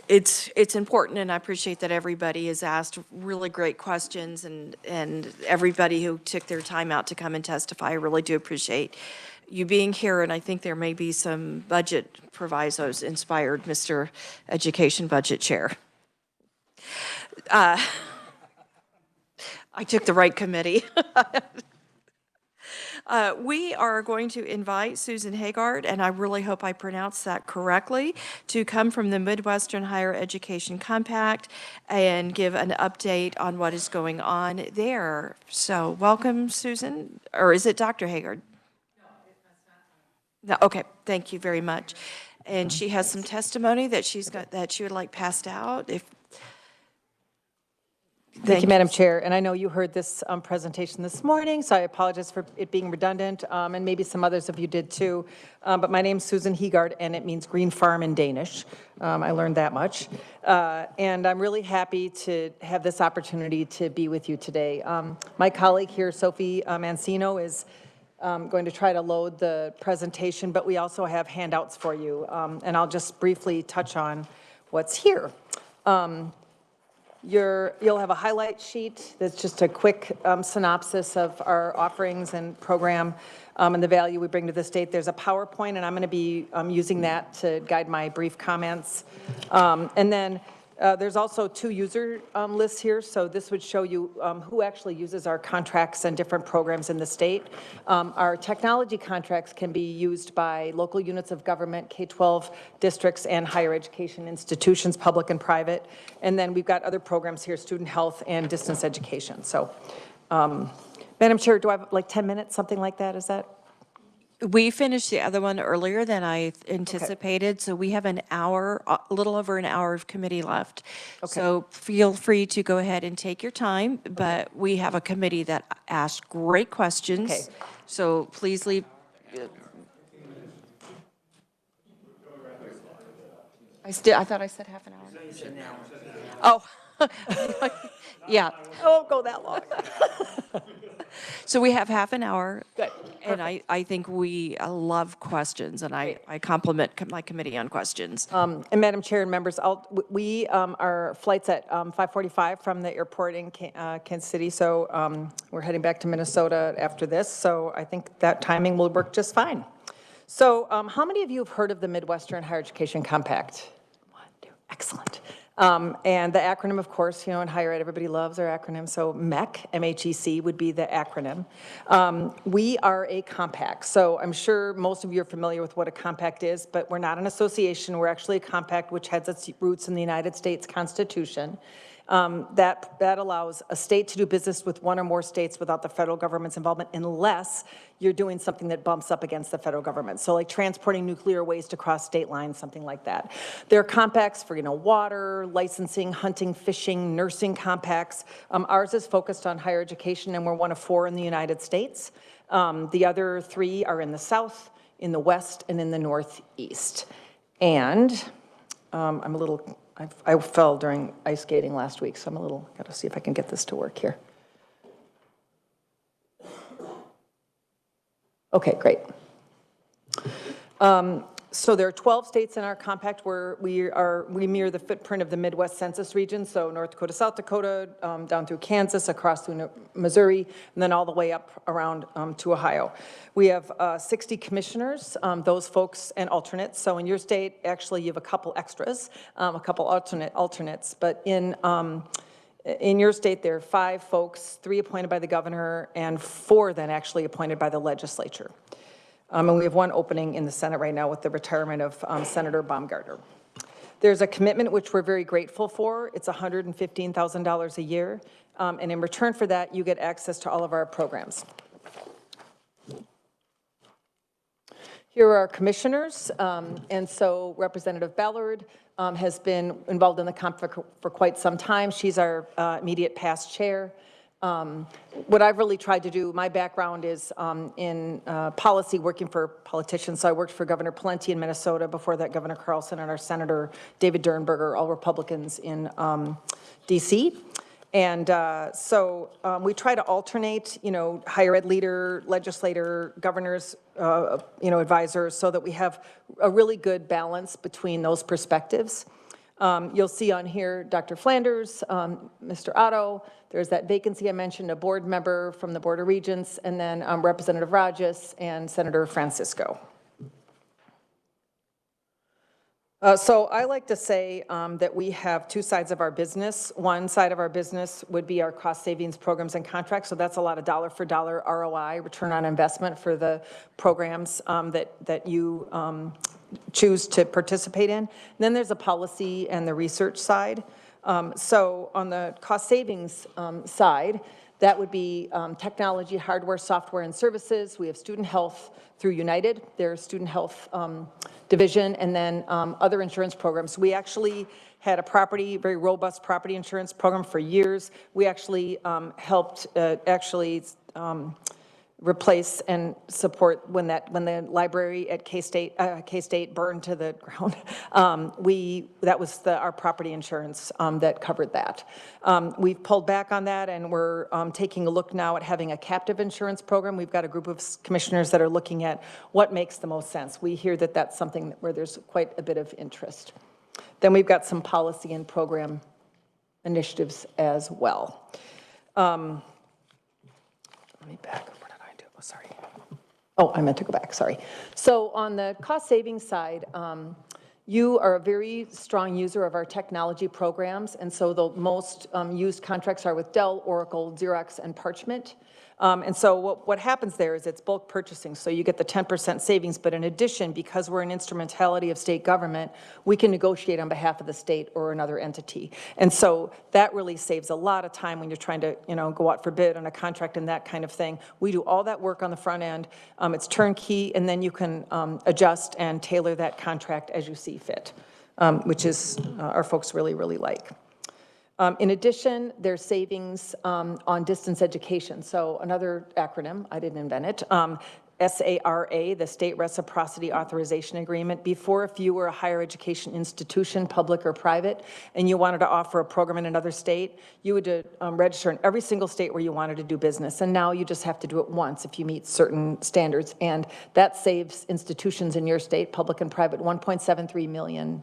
It's important, and I appreciate that everybody has asked really great questions, and everybody who took their time out to come and testify. I really do appreciate you being here, and I think there may be some budget provisos inspired, Mr. Education Budget Chair. I took the right committee. We are going to invite Susan Haggard, and I really hope I pronounced that correctly, to come from the Midwestern Higher Education Compact and give an update on what is going on there. So welcome, Susan, or is it Dr. Haggard? No, okay, thank you very much. And she has some testimony that she would like passed out. Thank you, Madam Chair. And I know you heard this presentation this morning, so I apologize for it being redundant, and maybe some others of you did too. But my name's Susan Haggard, and it means green farm in Danish. I learned that much. And I'm really happy to have this opportunity to be with you today. My colleague here, Sophie Mancino, is going to try to load the presentation, but we also have handouts for you. And I'll just briefly touch on what's here. You'll have a highlight sheet that's just a quick synopsis of our offerings and program and the value we bring to the state. There's a PowerPoint, and I'm going to be using that to guide my brief comments. And then There's also 2 user lists here, so this would show you who actually uses our contracts and different programs in the state. Our technology contracts can be used by local units of government, K-12 districts, and higher education institutions, public and private. And then we've got other programs here, student health and distance education. So, Madam Chair, do I have like 10 minutes, something like that? Is that? We finished the other one earlier than I anticipated, so we have an hour, a little over an hour of committee left. So feel free to go ahead and take your time, but we have a committee that asked great questions. Okay. So please leave. I thought I said half an hour. Oh, yeah. I won't go that long. So we have half an hour. Good. And I think we love questions, and I compliment my committee on questions. And Madam Chair and members, our flight's at 5:45 from the airport in Kansas City, so we're heading back to Minnesota after this, so I think that timing will work just fine. So how many of you have heard of the Midwestern Higher Education Compact? 1, 2, excellent. And the acronym, of course, you know, in higher ed, everybody loves our acronym, so MEC, M-H-E-C, would be the acronym. We are a compact, so I'm sure most of you are familiar with what a compact is, but we're not an association. We're actually a compact which has its roots in the United States Constitution. That allows a state to do business with one or more states without the federal government's involvement unless you're doing something that bumps up against the federal government. So like transporting nuclear waste across state lines, something like that. There are compacts for, you know, water, licensing, hunting, fishing, nursing compacts. Ours is focused on higher education, and we're one of 4 in the United States. The other 3 are in the South, in the West, and in the Northeast. And I'm a little... I fell during ice skating last week, so got to see if I can get this to work here. Okay, great. So there are 12 states in our compact where we mirror the footprint of the Midwest census region, so North Dakota, South Dakota, down through Kansas, across through Missouri, and then all the way up around to Ohio. We have 60 commissioners, those folks, and alternates. So in your state, actually, you have a couple extras, a couple alternates, but in your state, there are 5 folks, 3 appointed by the governor, and 4 then actually appointed by the legislature. And we have 1 opening in the Senate right now with the retirement of Senator Baumgartner. There's a commitment which we're very grateful for. It's $115,000 a year. And in return for that, you get access to all of our programs. Here are our commissioners. And so Representative Ballard has been involved in the comp for quite some time. She's our immediate past chair. What I've really tried to do, my background is in policy, working for politicians. So I worked for Governor Pawlenty in Minnesota, before that Governor Carlson, and our Senator David Dernberger, all Republicans in DC. And so we try to alternate, you know, higher ed leader, legislator, governors, you know, advisors, so that we have a really good balance between those perspectives. You'll see on here Dr. Flanders, Mr. Otto, there's that vacancy I mentioned, a board member from the Board of Regents, and then Representative Rajas and Senator Francisco. So I like to say that we have 2 sides of our business. One side of our business would be our cost savings programs and contracts. So that's a lot of dollar for dollar ROI, return on investment, for the programs that you choose to participate in. And then there's a policy and the research side. So on the cost savings side, that would be technology, hardware, software, and services. We have student health through United, their student health division, and then other insurance programs. We actually had a very robust property insurance program for years. We actually helped replace and support when the library at K-State burned to the ground. That was our property insurance that covered that. We've pulled back on that, and we're taking a look now at having a captive insurance program. We've got a group of commissioners that are looking at what makes the most sense. We hear that that's something where there's quite a bit of interest. Then we've got some policy and program initiatives as well. Let me back. Oh, sorry. Oh, I meant to go back, sorry. So on the cost savings side, You are a very strong user of our technology programs, and so the most used contracts are with Dell, Oracle, Xerox, and Parchment. And so what happens there is it's bulk purchasing, so you get the 10% savings, but in addition, because we're an instrumentality of state government, we can negotiate on behalf of the state or another entity. And so that really saves a lot of time when you're trying to, go out for bid on a contract and that kind of thing. We do all that work on the front end. It's turnkey, and then you can adjust and tailor that contract as you see fit, which is our folks really, really like. In addition, there's savings on distance education. So another acronym, I didn't invent it, SARA, the State Reciprocity Authorization Agreement. Before, if you were a higher education institution, public or private, and you wanted to offer a program in another state, you would register in every single state where you wanted to do business. And now you just have to do it once if you meet certain standards. And that saves institutions in your state, public and private, $1.73 million.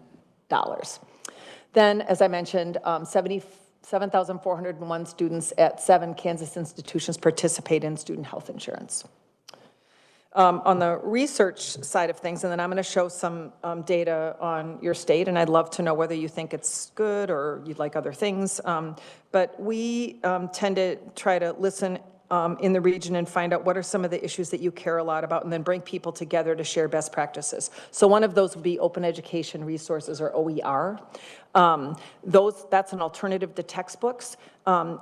Then, as I mentioned, 77,401 students at 7 Kansas institutions participate in student health insurance. On the research side of things, and then I'm going to show some data on your state, and I'd love to know whether you think it's good or you'd like other things. But we tend to try to listen in the region and find out what are some of the issues that you care a lot about, and then bring people together to share best practices. So one of those would be open education resources, or OER. That's an alternative to textbooks.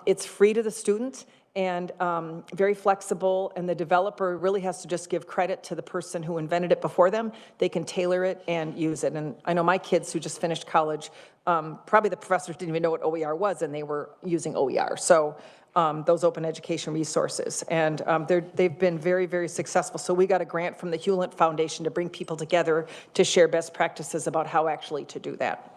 It's free to the student and very flexible, and the developer really has to just give credit to the person who invented it before them. They can tailor it and use it. And I know my kids who just finished college, probably the professors didn't even know what OER was, and they were using OER. So those open education resources. And they've been very, very successful. So we got a grant from the Hewlett Foundation to bring people together to share best practices about how actually to do that.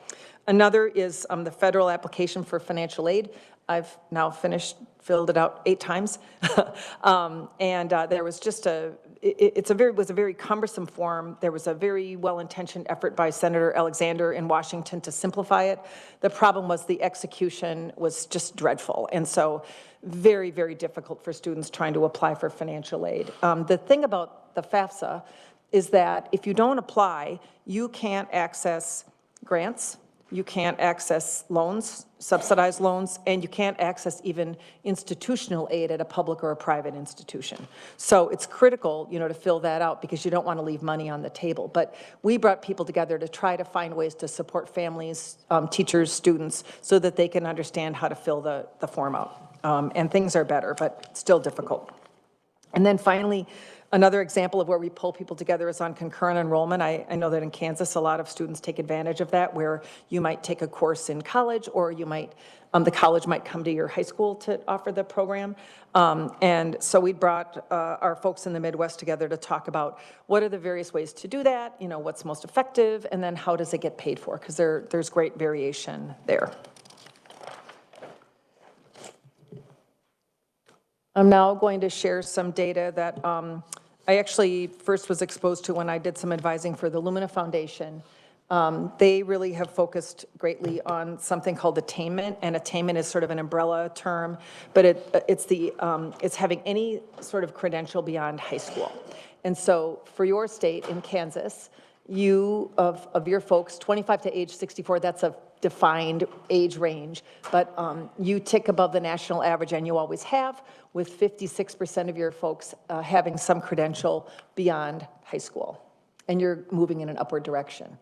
Another is the federal application for financial aid. I've now filled it out 8 times. There was just was a very cumbersome form. There was a very well-intentioned effort by Senator Alexander in Washington to simplify it. The problem was the execution was just dreadful. And so very, very difficult for students trying to apply for financial aid. The thing about the FAFSA is that if you don't apply, you can't access grants, you can't access loans, subsidized loans, and you can't access even institutional aid at a public or a private institution. So it's critical, to fill that out, because you don't want to leave money on the table. But we brought people together to try to find ways to support families, teachers, students, so that they can understand how to fill the form out. And things are better, but still difficult. And then finally, another example of where we pull people together is on concurrent enrollment. I know that in Kansas, a lot of students take advantage of that, where you might take a course in college, or you might, the college might come to your high school to offer the program. And so we brought our folks in the Midwest together to talk about what are the various ways to do that, what's most effective, and then how does it get paid for, because there's great variation there. I'm now going to share some data that I actually first was exposed to when I did some advising for the Lumina Foundation. They really have focused greatly on something called attainment, and attainment is sort of an umbrella term, but it's having any sort of credential beyond high school. And so for your state in Kansas, of your folks, 25 to age 64, that's a defined age range, but you tick above the national average, and you always have, with 56% of your folks having some credential beyond high school, and you're moving in an upward direction.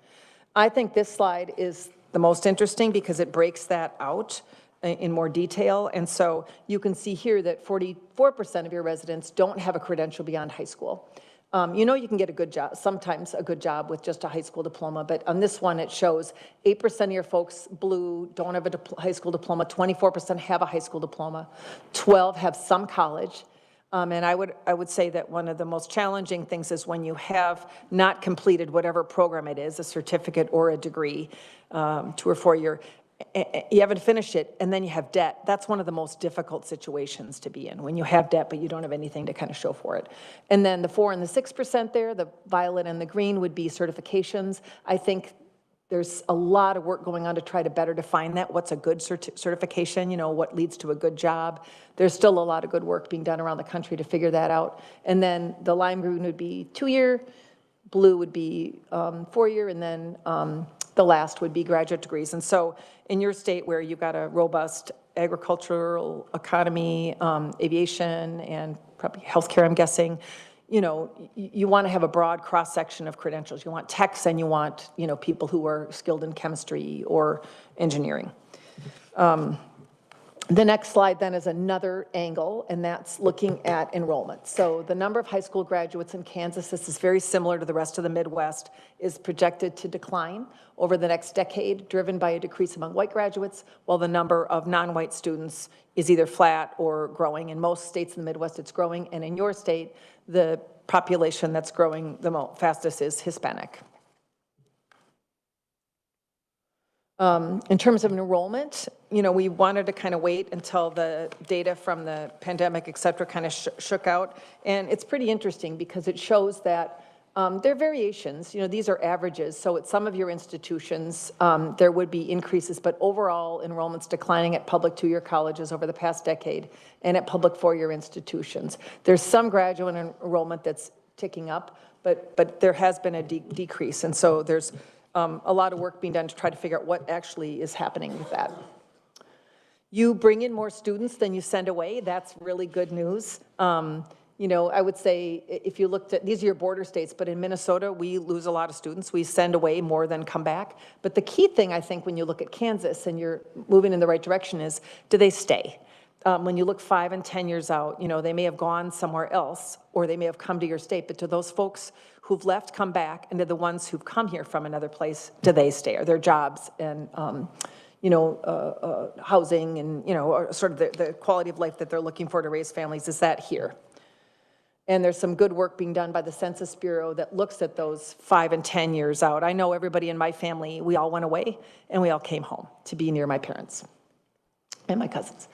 I think this slide is the most interesting because it breaks that out in more detail, and so you can see here that 44% of your residents don't have a credential beyond high school. You can get a good job, sometimes a good job with just a high school diploma, but on this one it shows 8% of your folks blue don't have a high school diploma, 24% have a high school diploma, 12 have some college. And I would say that one of the most challenging things is when you have not completed whatever program it is, a certificate or a degree, 2 or 4 year, you haven't finished it, and then you have debt. That's one of the most difficult situations to be in, when you have debt but you don't have anything to kind of show for it. And then the 4 and the 6% there, the violet and the green, would be certifications. I think there's a lot of work going on to try to better define that. What's a good certification? What leads to a good job? There's still a lot of good work being done around the country to figure that out. And then the lime green would be 2-year blue would be four-year, and then the last would be graduate degrees. And so in your state where you've got a robust agricultural economy, aviation, and probably healthcare, I'm guessing, you know, you want to have a broad cross-section of credentials. You want techs and you want, you know, people who are skilled in chemistry or engineering. The next slide then is another angle, and that's looking at enrollment. So the number of high school graduates in Kansas, this is very similar to the rest of the Midwest, is projected to decline over the next decade, driven by a decrease among white graduates, while the number of non-white students is either flat or growing. In most states in the Midwest, it's growing, and in your state, the population that's growing the fastest is Hispanic. In terms of enrollment, you know, we wanted to kind of wait until the data from the pandemic, et cetera, kind of shook out. And it's pretty interesting because it shows that there are variations. You know, these are averages. So at some of your institutions, there would be increases, but overall enrollment's declining at public two-year colleges over the past decade and at public four-year institutions. There's some graduate enrollment that's ticking up, but there has been a decrease. And so there's a lot of work being done to try to figure out what actually is happening with that. You bring in more students than you send away. That's really good news. You know, I would say if you looked at, these are your border states, but in Minnesota, we lose a lot of students. We send away more than come back. But the key thing, I think, when you look at Kansas and you're moving in the right direction is, do they stay? When you look 5 and 10 years out, you know, they may have gone somewhere else or they may have come to your state, but do those folks who've left come back, and to the ones who've come here from another place, do they stay? Are their jobs and, you know, housing and, you know, or sort of the quality of life that they're looking for to raise families, is that here? And there's some good work being done by the Census Bureau that looks at those 5 and 10 years out. I know everybody in my family, we all went away and we all came home to be near my parents and my cousins.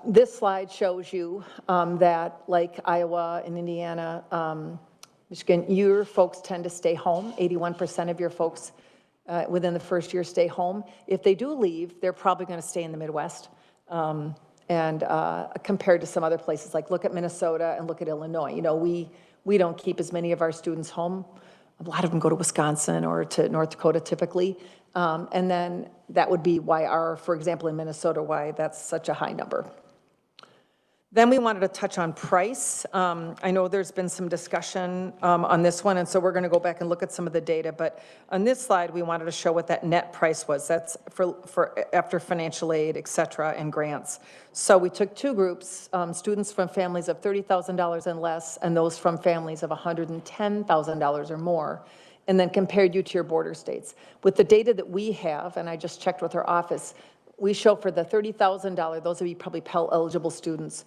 This slide shows you that, like Iowa and Indiana, Michigan, your folks tend to stay home. 81% of your folks within the first year stay home. If they do leave, they're probably going to stay in the Midwest. And compared to some other places, like look at Minnesota and look at Illinois. You know, we don't keep as many of our students home. A lot of them go to Wisconsin or to North Dakota typically. And then that would be why for example, in Minnesota, why that's such a high number. Then we wanted to touch on price. I know there's been some discussion on this one, and so we're going to go back and look at some of the data. But on this slide, we wanted to show what that net price was. That's for after financial aid, et cetera, and grants. So we took two groups, students from families of $30,000 and less, and those from families of $110,000 or more, and then compared you to your border states. With the data that we have, and I just checked with our office, we show for the $30,000, those of you probably Pell eligible students,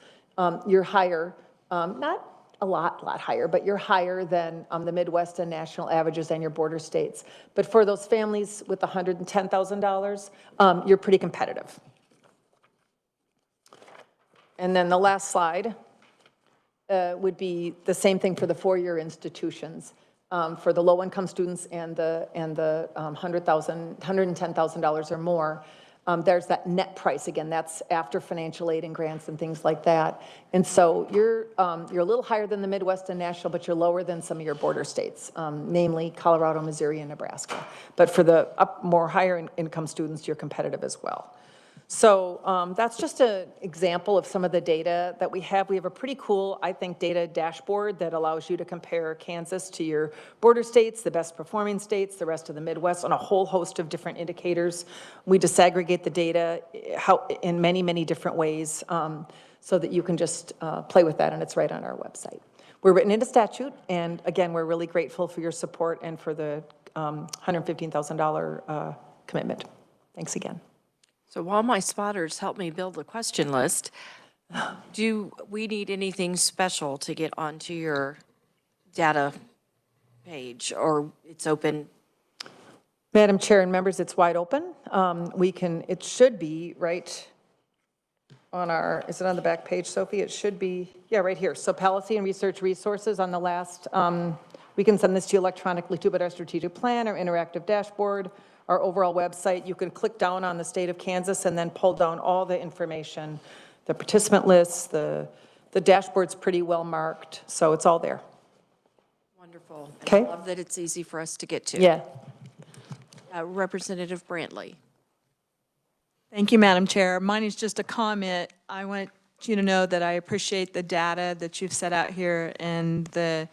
you're higher, not a lot higher, but you're higher than the Midwest and national averages and your border states. But for those families with $110,000, you're pretty competitive. And then the last slide would be the same thing for the four-year institutions. For the low-income students and the $110,000 or more, there's that net price. Again, that's after financial aid and grants and things like that. And so you're a little higher than the Midwest and national, but you're lower than some of your border states, namely Colorado, Missouri, and Nebraska. But for the more higher income students, you're competitive as well. So that's just an example of some of the data that we have. We have a pretty cool, I think, data dashboard that allows you to compare Kansas to your border states, the best performing states, the rest of the Midwest, on a whole host of different indicators. We disaggregate the data in many, many different ways so that you can just play with that, and it's right on our website. We're written into statute, and again, we're really grateful for your support and for the $115,000 commitment. Thanks again. So while my spotters help me build the question list, do we need anything special to get onto your data page, or it's open? Madam Chair and members, it's wide open. It should be right on our, is it on the back page, Sophie? It should be, yeah, right here. So policy and research resources on the last, we can send this to you electronically too, but our strategic plan, our interactive dashboard, our overall website, you can click down on the state of Kansas and then pull down all the information, the participant lists, the dashboard's pretty well marked, so it's all there. Wonderful. And Okay. I love that it's easy for us to get to. Yeah. Representative Brantley. Thank you, Madam Chair. Mine is just a comment. I want you to know that I appreciate the data that you've set out here and the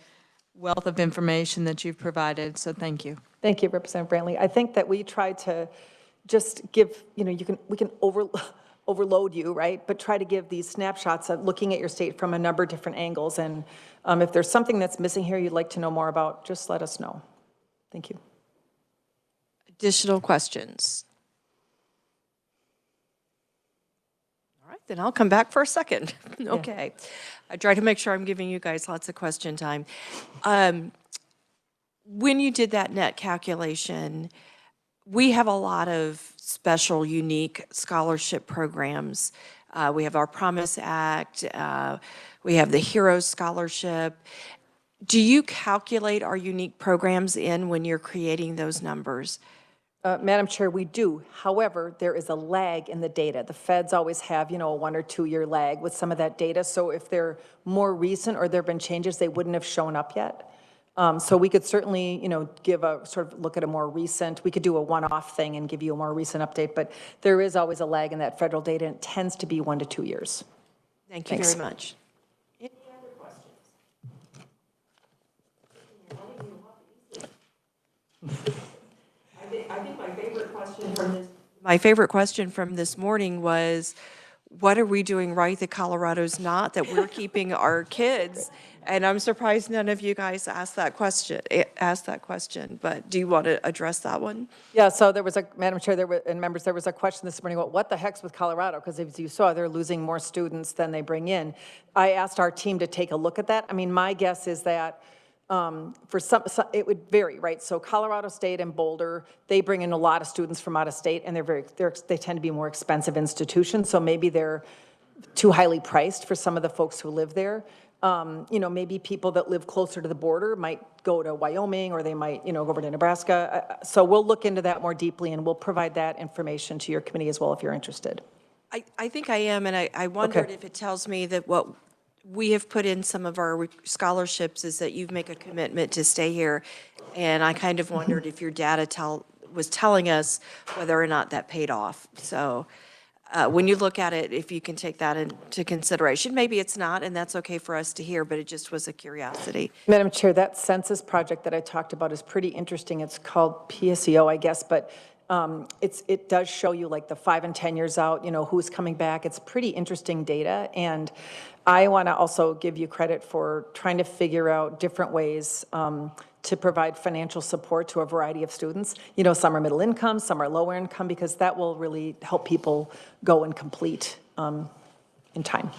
wealth of information that you've provided, so thank you. Thank you, Representative Brantley. I think that we tried to just give, we can overload you, right? But try to give these snapshots of looking at your state from a number of different angles. And if there's something that's missing here you'd like to know more about, just let us know. Thank you. Additional questions? All right, then I'll come back for a second. Okay. I try to make sure I'm giving you guys lots of question time. When you did that net calculation, we have a lot of special, unique scholarship programs. We have our Promise Act. We have the Hero Scholarship. Do you calculate our unique programs in when you're creating those numbers? Madam Chair, we do. However, there is a lag in the data. The feds always have, a 1 or 2 year lag with some of that data. So if they're more recent or there have been changes, they wouldn't have shown up yet. So we could certainly, give a sort of look at a more recent, we could do a one-off thing and give you a more recent update, but there is always a lag in that federal data, and it tends to be 1 to 2 years. Thank you Thanks. very much. Any other questions? I think my favorite question from this morning was, what are we doing right that Colorado's not, that we're keeping our kids? And I'm surprised none of you guys asked that question, but do you want to address that one? Yeah, so there was Madam Chair, and members, there was a question this morning about what the heck's with Colorado? Because as you saw, they're losing more students than they bring in. I asked our team to take a look at that. I mean, my guess is that for some, it would vary, right? So Colorado State and Boulder, they bring in a lot of students from out of state, and they tend to be more expensive institutions. So maybe they're too highly priced for some of the folks who live there. Maybe people that live closer to the border might go to Wyoming, or they might, go over to Nebraska. So we'll look into that more deeply, and we'll provide that information to your committee as well if you're interested. I think I am, and I wondered Okay. if it tells me that what we have put in some of our scholarships is that you make a commitment to stay here. And I kind of wondered if your data was telling us whether or not that paid off. So when you look at it, if you can take that into consideration, maybe it's not, and that's okay for us to hear, but it just was a curiosity. Madam Chair, that census project that I talked about is pretty interesting. It's called PSEO, I guess, but it does show you like the 5 and 10 years out, who's coming back. It's pretty interesting data. And I want to also give you credit for trying to figure out different ways to provide financial support to a variety of students. Some are middle income, some are lower income, because that will really help people go and complete on time.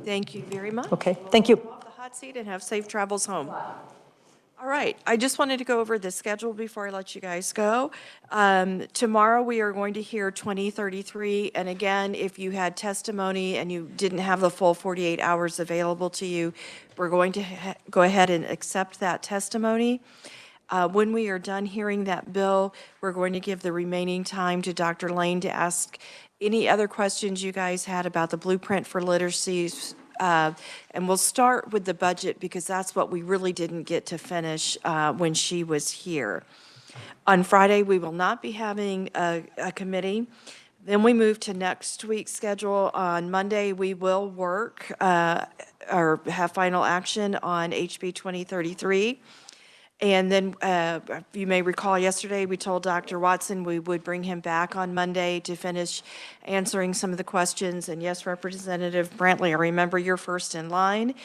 Thank you very much. Okay, thank you. Off the hot seat and have safe travels home. All right, I just wanted to go over the schedule before I let you guys go. Tomorrow, we are going to hear 2033, and again, if you had testimony and you didn't have the full 48 hours available to you, we're going to go ahead and accept that testimony. When we are done hearing that bill, we're going to give the remaining time to Dr. Lane to ask any other questions you guys had about the blueprint for literacy. And we'll start with the budget, because that's what we really didn't get to finish when she was here. On Friday, we will not be having a committee. Then we move to next week's schedule. On Monday, we will work or have final action on HB 2033. And then you may recall yesterday, we told Dr. Watson we would bring him back on Monday to finish answering some of the questions. And yes, Representative Brantley, I remember you're first in line.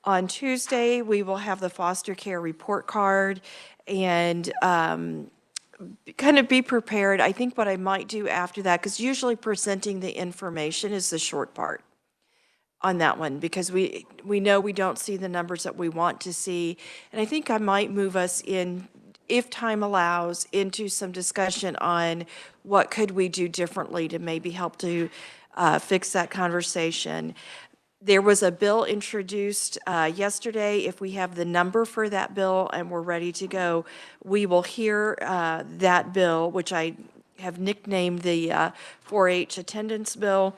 On Tuesday, we will have the foster care report card, and kind of be prepared. I think what I might do after that, because usually presenting the information is the short part on that one, because we know we don't see the numbers that we want to see. And I think I might move us in, if time allows, into some discussion on what could we do differently to maybe help to fix that conversation. There was a bill introduced yesterday. If we have the number for that bill and we're ready to go, we will hear that bill, which I have nicknamed the 4-H attendance bill.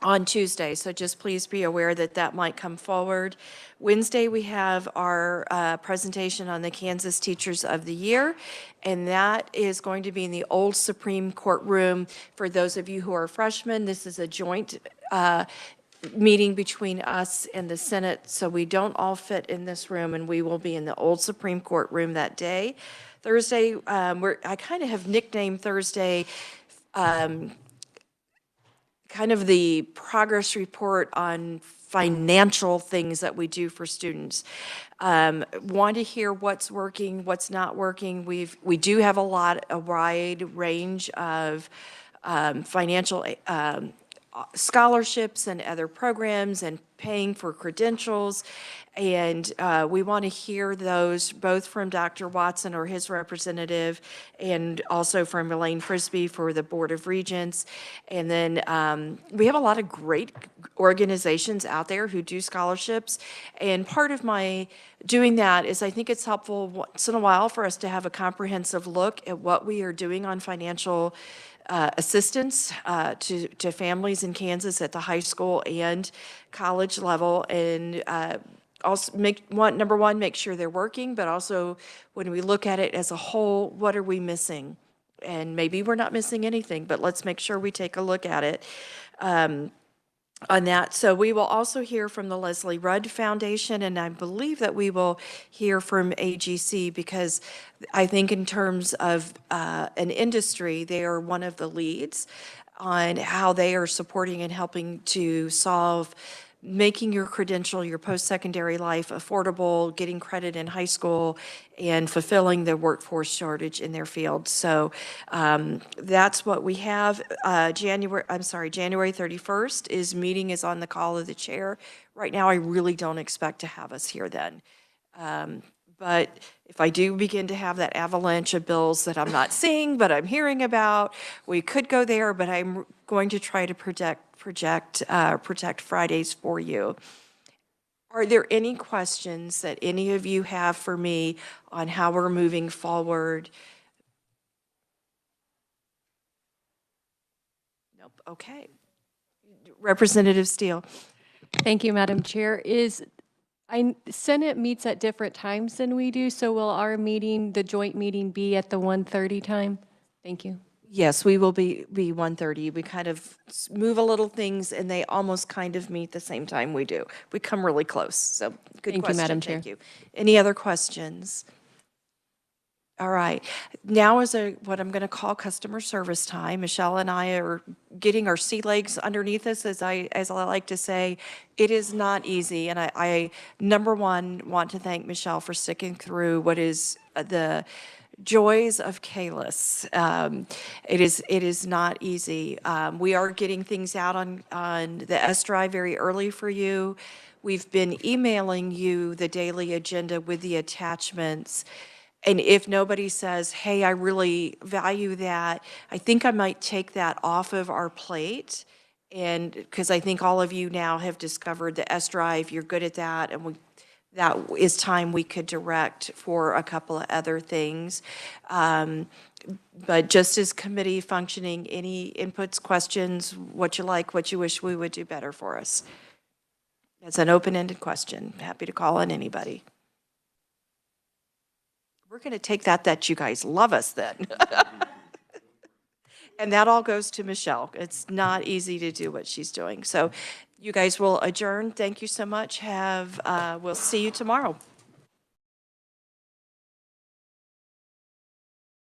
on Tuesday, so just please be aware that that might come forward. Wednesday, we have our presentation on the Kansas Teachers of the Year, and that is going to be in the old Supreme Court room. For those of you who are freshmen, this is a joint meeting between us and the Senate, so we don't all fit in this room, and we will be in the old Supreme Court room that day. Thursday, I kind of have nicknamed Thursday kind of the progress report on financial things that we do for students. Want to hear what's working, what's not working. We do have a wide range of financial scholarships and other programs and paying for credentials. And we want to hear those both from Dr. Watson or his representative and also from Elaine Frisbee for the Board of Regents. And then we have a lot of great organizations out there who do scholarships. And part of my doing that is I think it's helpful once in a while for us to have a comprehensive look at what we are doing on financial assistance to families in Kansas at the high school and college level, and also number one, make sure they're working, but also when we look at it as a whole, what are we missing? And maybe we're not missing anything, but let's make sure we take a look at it. On that. So we will also hear from the Leslie Rudd Foundation, and I believe that we will hear from AGC because I think in terms of an industry, they are one of the leads on how they are supporting and helping to solve making your credential, your post-secondary life affordable, getting credit in high school, and fulfilling the workforce shortage in their field. So that's what we have. January 31st meeting is on the call of the chair. Right now, I really don't expect to have us here then. But if I do begin to have that avalanche of bills that I'm not seeing, but I'm hearing about, we could go there, but I'm going to try to protect Fridays for you. Are there any questions that any of you have for me on how we're moving forward? Nope, okay. Representative Steele. Thank you, Madam Chair. Senate meets at different times than we do, so will our meeting, the joint meeting, be at the 1:30 time? Thank you. Yes, we will be 1:30. We kind of move a little things, and they almost kind of meet the same time we do. We come really close, so good Thank you, question. Madam Chair. Thank you. Any other questions? All right. Now is what I'm going to call customer service time. Michelle and I are getting our sea legs underneath us, as I like to say. It is not easy, and I number one want to thank Michelle for sticking through what is the joys of KLIS. It is not easy. We are getting things out on the S Drive very early for you. We've been emailing you the daily agenda with the attachments. And if nobody says, hey, I really value that, I think I might take that off of our plate. And because I think all of you now have discovered the S Drive, you're good at that, and that is time we could direct for a couple of other things. But just as committee functioning, any inputs, questions, what you like, what you wish we would do better for us? It's an open-ended question. Happy to call on anybody. We're going to take that you guys love us then. And that all goes to Michelle. It's not easy to do what she's doing. So you guys will adjourn. Thank you so much. We'll see you tomorrow.